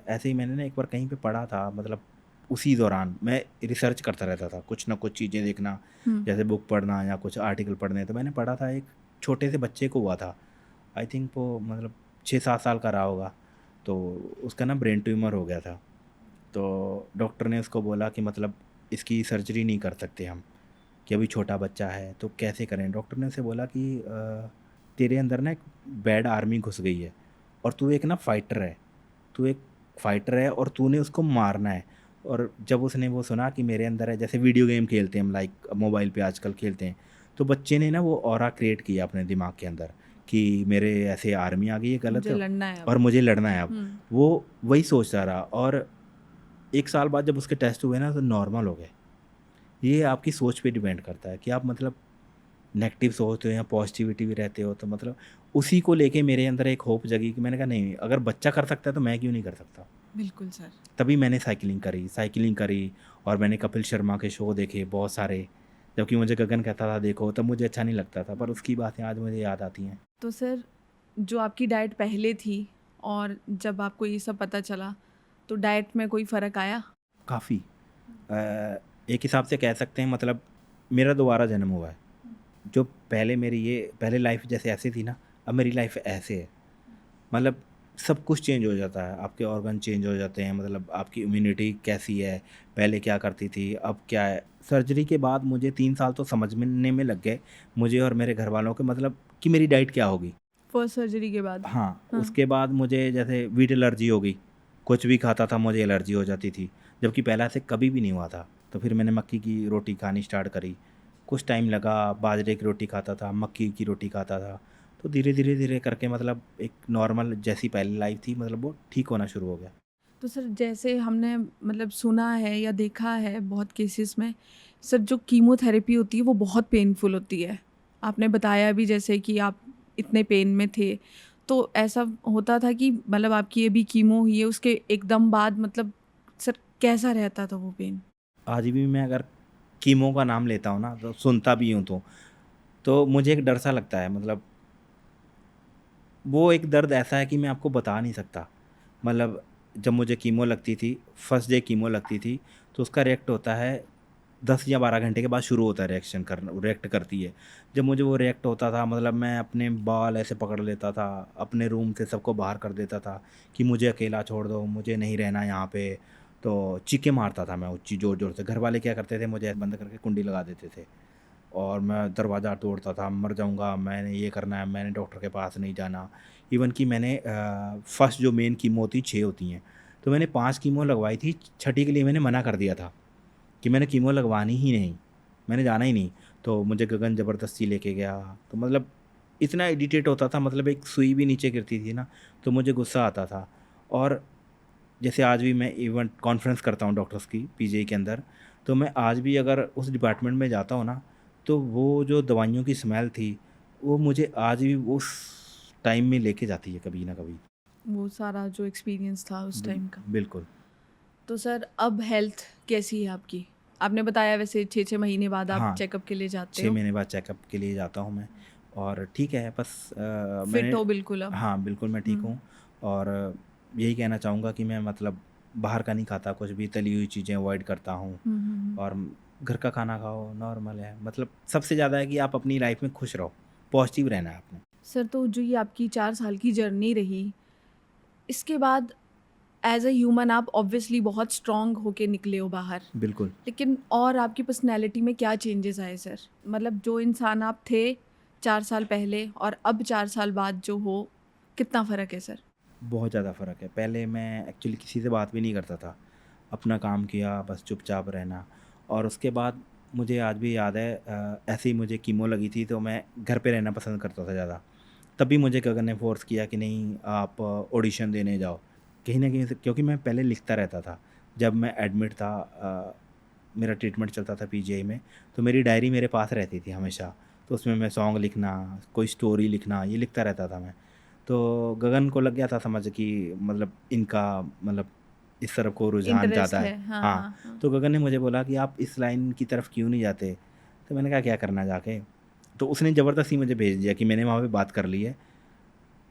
ऐसे ही मैंने ना एक बार कहीं पे पढ़ा था, मतलब उसी दौरान मैं रिसर्च करता रहता था, कुछ ना कुछ चीज़ें देखना, हुँ, जैसे बुक पढ़ना या कुछ आर्टिकल पढ़ने। तो मैंने पढ़ा था एक छोटे से बच्चे को हुआ था, आई थिंक वो मतलब 6-7 साल का रहा होगा। तो उसका ना ब्रेन ट्यूमर हो गया था। तो डॉक्टर ने उसको बोला कि मतलब इसकी सर्जरी नहीं कर सकते हम, कि अभी छोटा बच्चा है तो कैसे करें। डॉक्टर ने उसे बोला कि तेरे अंदर ना एक बैड आर्मी घुस गई है, और तू एक ना फाइटर है, तू एक फाइटर है और तूने उसको मारना है। और जब उसने वो सुना कि मेरे अंदर है, जैसे वीडियो गेम खेलते हैं हम, लाइक मोबाइल पे आजकल खेलते हैं, तो बच्चे ने ना वो ऑरा क्रिएट किया अपने दिमाग के अंदर कि मेरे ऐसे आर्मी आ गई है गलत, मुझे लड़ना है अब। और मुझे लड़ना है अब। हुँ, वो वही सोचता रहा, और 1 साल बाद जब उसके टेस्ट हुए ना, तो नॉर्मल हो गए। ये आपकी सोच पे डिपेंड करता है कि आप मतलब नेगेटिव सोचते हो या पॉजिटिविटी भी रहते हो। तो मतलब उसी को लेके मेरे अंदर एक होप जगी कि मैंने कहा नहीं, अगर बच्चा कर सकता है तो मैं क्यों नहीं कर सकता। बिल्कुल सर। तभी मैंने साइकिलिंग करी, और मैंने कपिल शर्मा के शो देखे बहुत सारे। जबकि मुझे गगन कहता था देखो, तब मुझे अच्छा नहीं लगता था, पर उसकी बातें आज मुझे याद आती हैं। तो सर जो आपकी डाइट पहले थी और जब आपको ये सब पता चला, तो डाइट में कोई फ़र्क आया? काफ़ी एक हिसाब से कह सकते हैं, मतलब मेरा दोबारा जन्म हुआ है। जो पहले मेरी ये पहले लाइफ जैसे ऐसी थी ना, अब मेरी लाइफ ऐसे है। मतलब सब कुछ चेंज हो जाता है, आपके ऑर्गन चेंज हो जाते हैं, मतलब आपकी इम्यूनिटी कैसी है, पहले क्या करती थी, अब क्या है। सर्जरी के बाद मुझे 3 साल तो समझने में लग गए, मुझे और मेरे घर वालों के, मतलब कि मेरी डाइट क्या होगी। फर्स्ट सर्जरी के बाद? हाँ, हाँ। उसके बाद मुझे जैसे व्हीट एलर्जी हो गई, कुछ भी खाता था मुझे एलर्जी हो जाती थी, जबकि पहले ऐसे कभी भी नहीं हुआ था। तो फिर मैंने मक्की की रोटी खानी स्टार्ट करी, कुछ टाइम लगा, बाजरे की रोटी खाता था, मक्की की रोटी खाता था। तो धीरे करके मतलब एक नॉर्मल जैसी पहले लाइफ थी, मतलब वो ठीक होना शुरू हो गया। तो सर जैसे हमने मतलब सुना है या देखा है बहुत केसेस में, सर जो कीमोथेरेपी होती है वो बहुत पेनफुल होती है। आपने बताया भी जैसे कि आप इतने पेन में थे, तो ऐसा होता था कि मतलब आपकी अभी कीमो हुई है उसके एकदम बाद मतलब सर कैसा रहता था वो पेन? आज भी मैं अगर कीमो का नाम लेता हूँ ना, तो सुनता भी हूँ तो मुझे एक डर सा लगता है। मतलब वो एक दर्द ऐसा है कि मैं आपको बता नहीं सकता। मतलब जब मुझे कीमो लगती थी, फर्स्ट डे कीमो लगती थी, तो उसका रिएक्ट होता है 10 या 12 घंटे के बाद शुरू होता है रिएक्ट करती है। जब मुझे वो रिएक्ट होता था, मतलब मैं अपने बाल ऐसे पकड़ लेता था, अपने रूम से सबको बाहर कर देता था कि मुझे अकेला छोड़ दो, मुझे नहीं रहना यहाँ पे। तो चीखें मारता था मैं ऊँची ज़ोर-ज़ोर से। घरवाले क्या करते थे, मुझे बंद करके कुंडी लगा देते थे। और मैं दरवाज़ा तोड़ता था, मर जाऊँगा, मैंने ये करना है, मैंने डॉक्टर के पास नहीं जाना। इवन कि मैंने फर्स्ट जो मेन कीमो होती 6 होती हैं, तो मैंने 5 कीमो लगवाई थी, छठी के लिए मैंने मना कर दिया था कि मैंने कीमो लगवानी ही नहीं, मैंने जाना ही नहीं। तो मुझे गगन ज़बरदस्ती लेके गया, तो मतलब इतना इरिटेट होता था, मतलब एक सुई भी नीचे गिरती थी ना, तो मुझे गुस्सा आता था। और जैसे आज भी मैं इवेंट कॉन्फ्रेंस करता हूँ डॉक्टर्स की पीजीआई के अंदर, तो मैं आज भी अगर उस डिपार्टमेंट में जाता हूँ ना, तो वो जो दवाइयों की स्मेल थी, वो मुझे आज भी उस टाइम में लेके जाती है कभी ना कभी। वो सारा जो एक्सपीरियंस था उस टाइम का। बिल्कुल। तो सर अब हेल्थ कैसी है आपकी? आपने बताया वैसे 6-6 महीने बाद आप हाँ, चेकअप के लिए जाते 6 हो। महीने बाद चेकअप के लिए जाता हूँ मैं, और ठीक है, बस फिट मैंने हो बिल्कुल अब? हाँ, बिल्कुल मैं ठीक हुँ। हूँ। और यही कहना चाहूँगा कि मैं मतलब बाहर का नहीं खाता, कुछ भी तली हुई चीज़ें अवॉइड करता हूँ। हुँ, हुँ, हुँ। और घर का खाना खाओ, नॉर्मल है। मतलब सबसे ज़्यादा है कि आप अपनी लाइफ में खुश रहो, पॉजिटिव रहना है आपने। सर तो जो ये आपकी 4 साल की जर्नी रही, इसके बाद एज़ अ ह्यूमन आप ऑब्वियसली बहुत स्ट्रॉन्ग होके निकले हो बाहर। बिल्कुल। लेकिन और आपकी पर्सनैलिटी में क्या चेंजेस आए सर? मतलब जो इंसान आप थे 4 साल पहले और अब 4 साल बाद जो हो, कितना फ़र्क है सर? बहुत ज़्यादा फ़र्क है। पहले मैं एक्चुअली किसी से बात भी नहीं करता था। अपना काम किया, बस चुपचाप रहना। और उसके बाद मुझे आज भी याद है, ऐसे ही मुझे कीमो लगी थी, तो मैं घर पे रहना पसंद करता था ज़्यादा। तब भी मुझे गगन ने फ़ोर्स किया कि नहीं, आप ऑडिशन देने जाओ। कहीं न कहीं से, क्योंकि मैं पहले लिखता रहता था। जब मैं एडमिट था, मेरा ट्रीटमेंट चलता था पीजीआई में, तो मेरी डायरी मेरे पास रहती थी हमेशा। तो उसमें मैं सॉन्ग लिखना, कोई स्टोरी लिखना, ये लिखता रहता था मैं। तो गगन को लग गया था समझ कि मतलब इनका मतलब इस तरफ को रुझान इंटरेस्ट ज़्यादा है। है। हाँ, हाँ, हाँ, हाँ। तो गगन ने मुझे बोला कि आप इस लाइन की तरफ क्यों नहीं जाते? तो मैंने कहा क्या करना जाके? तो उसने ज़बरदस्ती मुझे भेज दिया कि मैंने वहाँ पे बात कर ली है,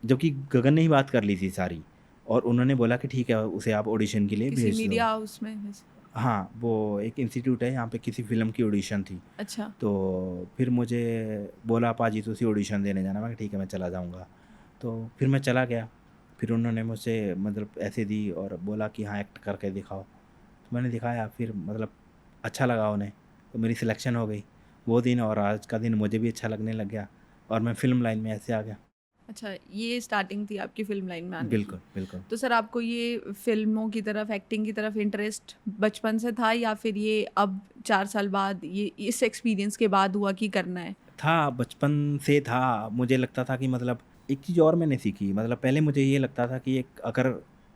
जबकि गगन ने ही बात कर ली थी सारी। और उन्होंने बोला कि ठीक है, उसे आप ऑडिशन के लिए किसी भेज दो। मीडिया हाउस में वैसे? हाँ, वो एक इंस्टीट्यूट है, यहाँ पे किसी फ़िल्म की ऑडिशन थी। अच्छा। तो फिर मुझे बोला, पाजी तुसी ऑडिशन देने जाना। मैं कहा ठीक है, मैं चला जाऊँगा। तो फिर मैं चला गया। फिर उन्होंने मुझसे मतलब ऐसे दी और बोला कि हाँ, एक्ट करके दिखाओ। तो मैंने दिखाया, फिर मतलब अच्छा लगा उन्हें, तो मेरी सिलेक्शन हो गई। वो दिन और आज का दिन मुझे भी अच्छा लगने लग गया, और मैं फ़िल्म लाइन में ऐसे आ गया। अच्छा, ये स्टार्टिंग थी आपकी फ़िल्म लाइन में आने की। बिल्कुल, बिल्कुल। तो सर आपको ये फ़िल्मों की तरफ, एक्टिंग की तरफ इंटरेस्ट बचपन से था या फिर ये अब 4 साल बाद ये इस एक्सपीरियंस के बाद हुआ कि करना है? था, बचपन से था। मुझे लगता था कि मतलब एक चीज़ और मैंने सीखी, मतलब पहले मुझे ये लगता था कि एक अगर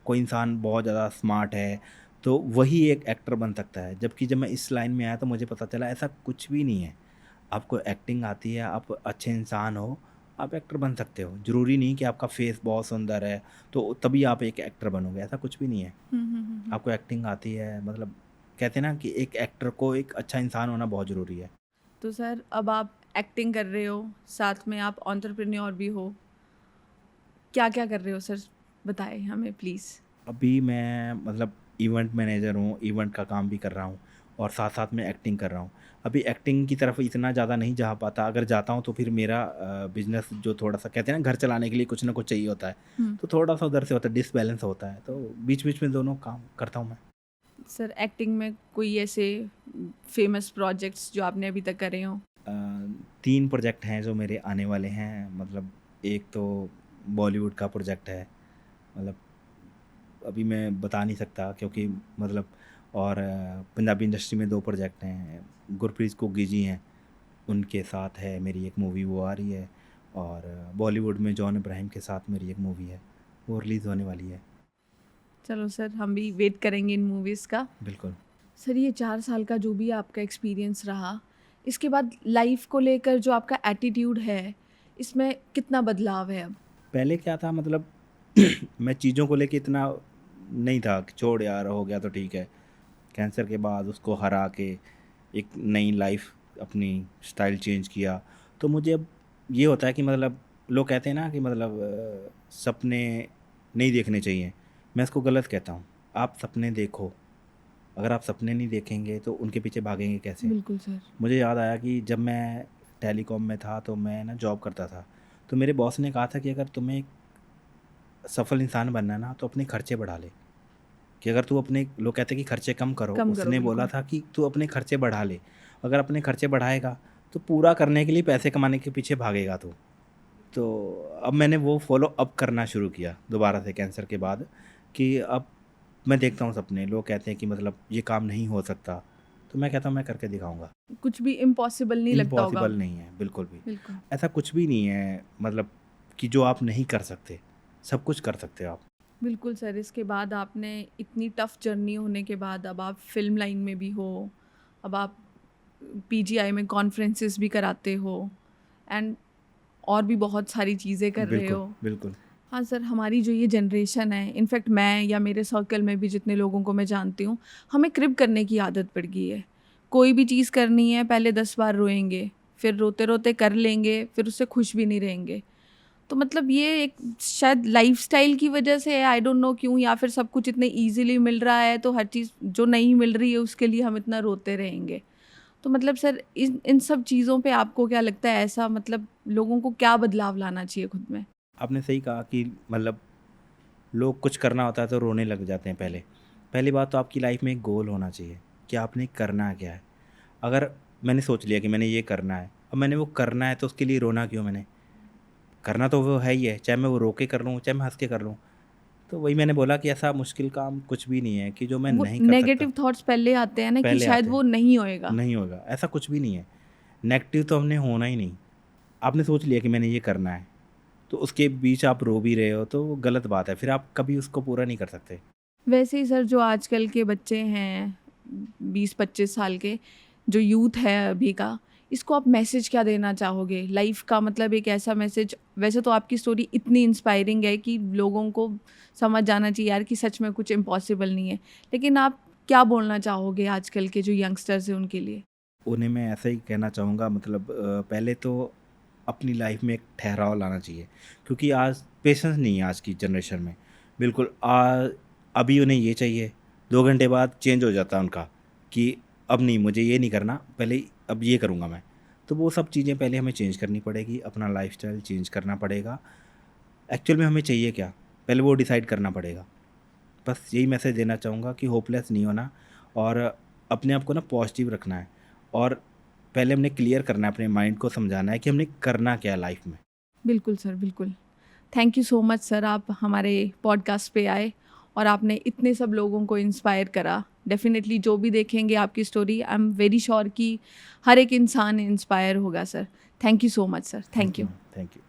कोई इंसान बहुत ज़्यादा स्मार्ट है, तो वही एक एक्टर बन सकता है। जबकि जब मैं इस लाइन में आया, तो मुझे पता चला ऐसा कुछ भी नहीं है। आपको एक्टिंग आती है, आप अच्छे इंसान हो, आप एक्टर बन सकते हो। ज़रूरी नहीं कि आपका फेस बहुत सुंदर है, तो तभी आप एक एक्टर बनोगे, ऐसा कुछ भी नहीं है। हुँ, हुँ, हुँ, हुँ। आपको एक्टिंग आती है, मतलब कहते हैं ना कि एक एक्टर को एक अच्छा इंसान होना बहुत ज़रूरी है। तो सर अब आप एक्टिंग कर रहे हो, साथ में आप एंटरप्रेन्योर भी हो। क्या-क्या कर रहे हो सर? बताएँ हमें प्लीज़। अभी मैं मतलब इवेंट मैनेजर हूँ, इवेंट का काम भी कर रहा हूँ, और साथ-साथ में एक्टिंग कर रहा हूँ। अभी एक्टिंग की तरफ इतना ज़्यादा नहीं जा पाता, अगर जाता हूँ तो फिर मेरा बिज़नेस जो थोड़ा-सा कहते हैं ना, घर चलाने के लिए कुछ ना कुछ चाहिए होता है, हुँ। तो थोड़ा-सा उधर से होता है, डिसबैलेंस होता है, तो बीच-बीच में दोनों काम करता हूँ मैं। सर एक्टिंग में कोई ऐसे फ़ेमस प्रोजेक्ट्स जो आपने अभी तक करे हों? 3 प्रोजेक्ट हैं जो मेरे आने वाले हैं, मतलब एक तो बॉलीवुड का प्रोजेक्ट है, मतलब अभी मैं बता नहीं सकता क्योंकि मतलब, और पंजाबी इंडस्ट्री में 2 प्रोजेक्ट हैं। गुरप्रीत घुग्गी जी हैं, उनके साथ है मेरी एक मूवी, वो आ रही है। और बॉलीवुड में जॉन इब्राहिम के साथ मेरी एक मूवी है, वो रिलीज़ होने वाली है। चलो सर हम भी वेट करेंगे इन मूवीज़ का। बिल्कुल। सर ये 4 साल का जो भी आपका एक्सपीरियंस रहा, इसके बाद लाइफ़ को लेकर जो आपका एटीट्यूड है, इसमें कितना बदलाव है अब? पहले क्या था, मतलब मैं चीज़ों को लेके इतना नहीं था कि छोड़ यार, हो गया तो ठीक है। कैंसर के बाद उसको हरा के एक नई लाइफ, अपनी स्टाइल चेंज किया, तो मुझे अब ये होता है कि मतलब लोग कहते हैं ना कि मतलब सपने नहीं देखने चाहिए, मैं इसको गलत कहता हूँ। आप सपने देखो, अगर आप सपने नहीं देखेंगे तो उनके पीछे भागेंगे कैसे? बिल्कुल सर। मुझे याद आया कि जब मैं टेलीकॉम में था, तो मैं ना जॉब करता था, तो मेरे बॉस ने कहा था कि अगर तुम्हें एक सफल इंसान बनना है ना, तो अपने खर्चे बढ़ा ले। कि अगर तू अपने, लोग कहते हैं कि खर्चे कम करो, कम करो उसने बोला बिल्कुल। था कि तू अपने खर्चे बढ़ा ले। अगर अपने खर्चे बढ़ाएगा, तो पूरा करने के लिए पैसे कमाने के पीछे भागेगा तो अब मैंने वो फॉलो अप करना शुरू किया दोबारा से कैंसर के बाद, कि अब मैं देखता हूँ सपने, लोग कहते हैं कि मतलब ये काम नहीं हो सकता, तो मैं कहता हूँ मैं करके दिखाऊंगा। कुछ भी इम्पॉसिबल नहीं लगता होगा। इम्पॉसिबल नहीं है, बिल्कुल भी बिल्कुल ऐसा कुछ भी नहीं है, मतलब कि जो आप नहीं कर सकते, सब कुछ कर सकते हो आप। बिल्कुल सर। इसके बाद आपने इतनी टफ जर्नी होने के बाद अब आप फिल्म लाइन में भी हो, अब आप पीजीआई में कॉन्फ्रेंसेस भी कराते हो एंड और भी बहुत सारी चीज़ें कर रहे बिल्कुल हो। बिल्कुल। हाँ सर, हमारी जो ये जनरेशन है, इनफैक्ट मैं या मेरे सर्कल में भी जितने लोगों को मैं जानती हूँ, हमें क्रिब करने की आदत पड़ गई है। कोई भी चीज़ करनी है पहले 10 बार रोएंगे, फिर रोते रोते कर लेंगे, फिर उससे खुश भी नहीं रहेंगे। तो मतलब ये एक शायद लाइफस्टाइल की वजह से है, आई डोंट नो क्यों, या फिर सब कुछ इतने इजीली मिल रहा है तो हर चीज़ जो नहीं मिल रही है उसके लिए हम इतना रोते रहेंगे। तो मतलब सर इन इन सब चीज़ों पे आपको क्या लगता है, ऐसा मतलब लोगों को क्या बदलाव लाना चाहिए खुद में? आपने सही कहा कि मतलब लोग कुछ करना होता है तो रोने लग जाते हैं पहली बात तो आपकी लाइफ में एक गोल होना चाहिए कि आपने करना क्या है। अगर मैंने सोच लिया कि मैंने ये करना है, अब मैंने वो करना है, तो उसके लिए रोना क्यों? मैंने करना तो वो है ही है, चाहे मैं वो रो के कर लूँ, चाहे मैं हँस के कर लूँ। तो वही मैंने बोला कि ऐसा मुश्किल काम कुछ भी नहीं है कि जो मैं वो नहीं कर सकता। नेगेटिव थॉट्स पहले आते हैं ना कि पहले शायद आते वो हैं, नहीं होएगा। नहीं होगा, ऐसा कुछ भी नहीं है। नेगेटिव तो हमने होना ही नहीं। आपने सोच लिया कि मैंने ये करना है, तो उसके बीच आप रो भी रहे हो तो वो गलत बात है, फिर आप कभी उसको पूरा नहीं कर सकते। वैसे ही सर, जो आजकल के बच्चे हैं 20-25 साल के, जो यूथ है अभी का, इसको आप मैसेज क्या देना चाहोगे लाइफ का? मतलब एक ऐसा मैसेज, वैसे तो आपकी स्टोरी इतनी इंस्पायरिंग है कि लोगों को समझ जाना चाहिए यार कि सच में कुछ इम्पॉसिबल नहीं है, लेकिन आप क्या बोलना चाहोगे आजकल के जो यंगस्टर्स हैं उनके लिए? उन्हें मैं ऐसा ही कहना चाहूँगा, मतलब पहले तो अपनी लाइफ में एक ठहराव लाना चाहिए, क्योंकि आज पेशेंस नहीं है आज की जनरेशन में। बिल्कुल अभी उन्हें ये चाहिए, 2 घंटे बाद चेंज हो जाता है उनका कि अब नहीं, मुझे ये नहीं करना, पहले अब ये करूँगा मैं। तो वो सब चीज़ें पहले हमें चेंज करनी पड़ेगी, अपना लाइफस्टाइल चेंज करना पड़ेगा। एक्चुअल में हमें चाहिए क्या, पहले वो डिसाइड करना पड़ेगा। बस यही मैसेज देना चाहूँगा कि होपलेस नहीं होना, और अपने आप को ना पॉजिटिव रखना है, और पहले हमने क्लियर करना है, अपने माइंड को समझाना है कि हमने करना क्या है लाइफ में। बिल्कुल सर, बिल्कुल। Thank you so much sir, आप हमारे पॉडकास्ट पे आए और आपने इतने सब लोगों को इंस्पायर करा। डेफिनेटली जो भी देखेंगे आपकी story, I am very sure कि हर एक इंसान इंस्पायर होगा sir. Thank you so much sir, thank you. Thank you.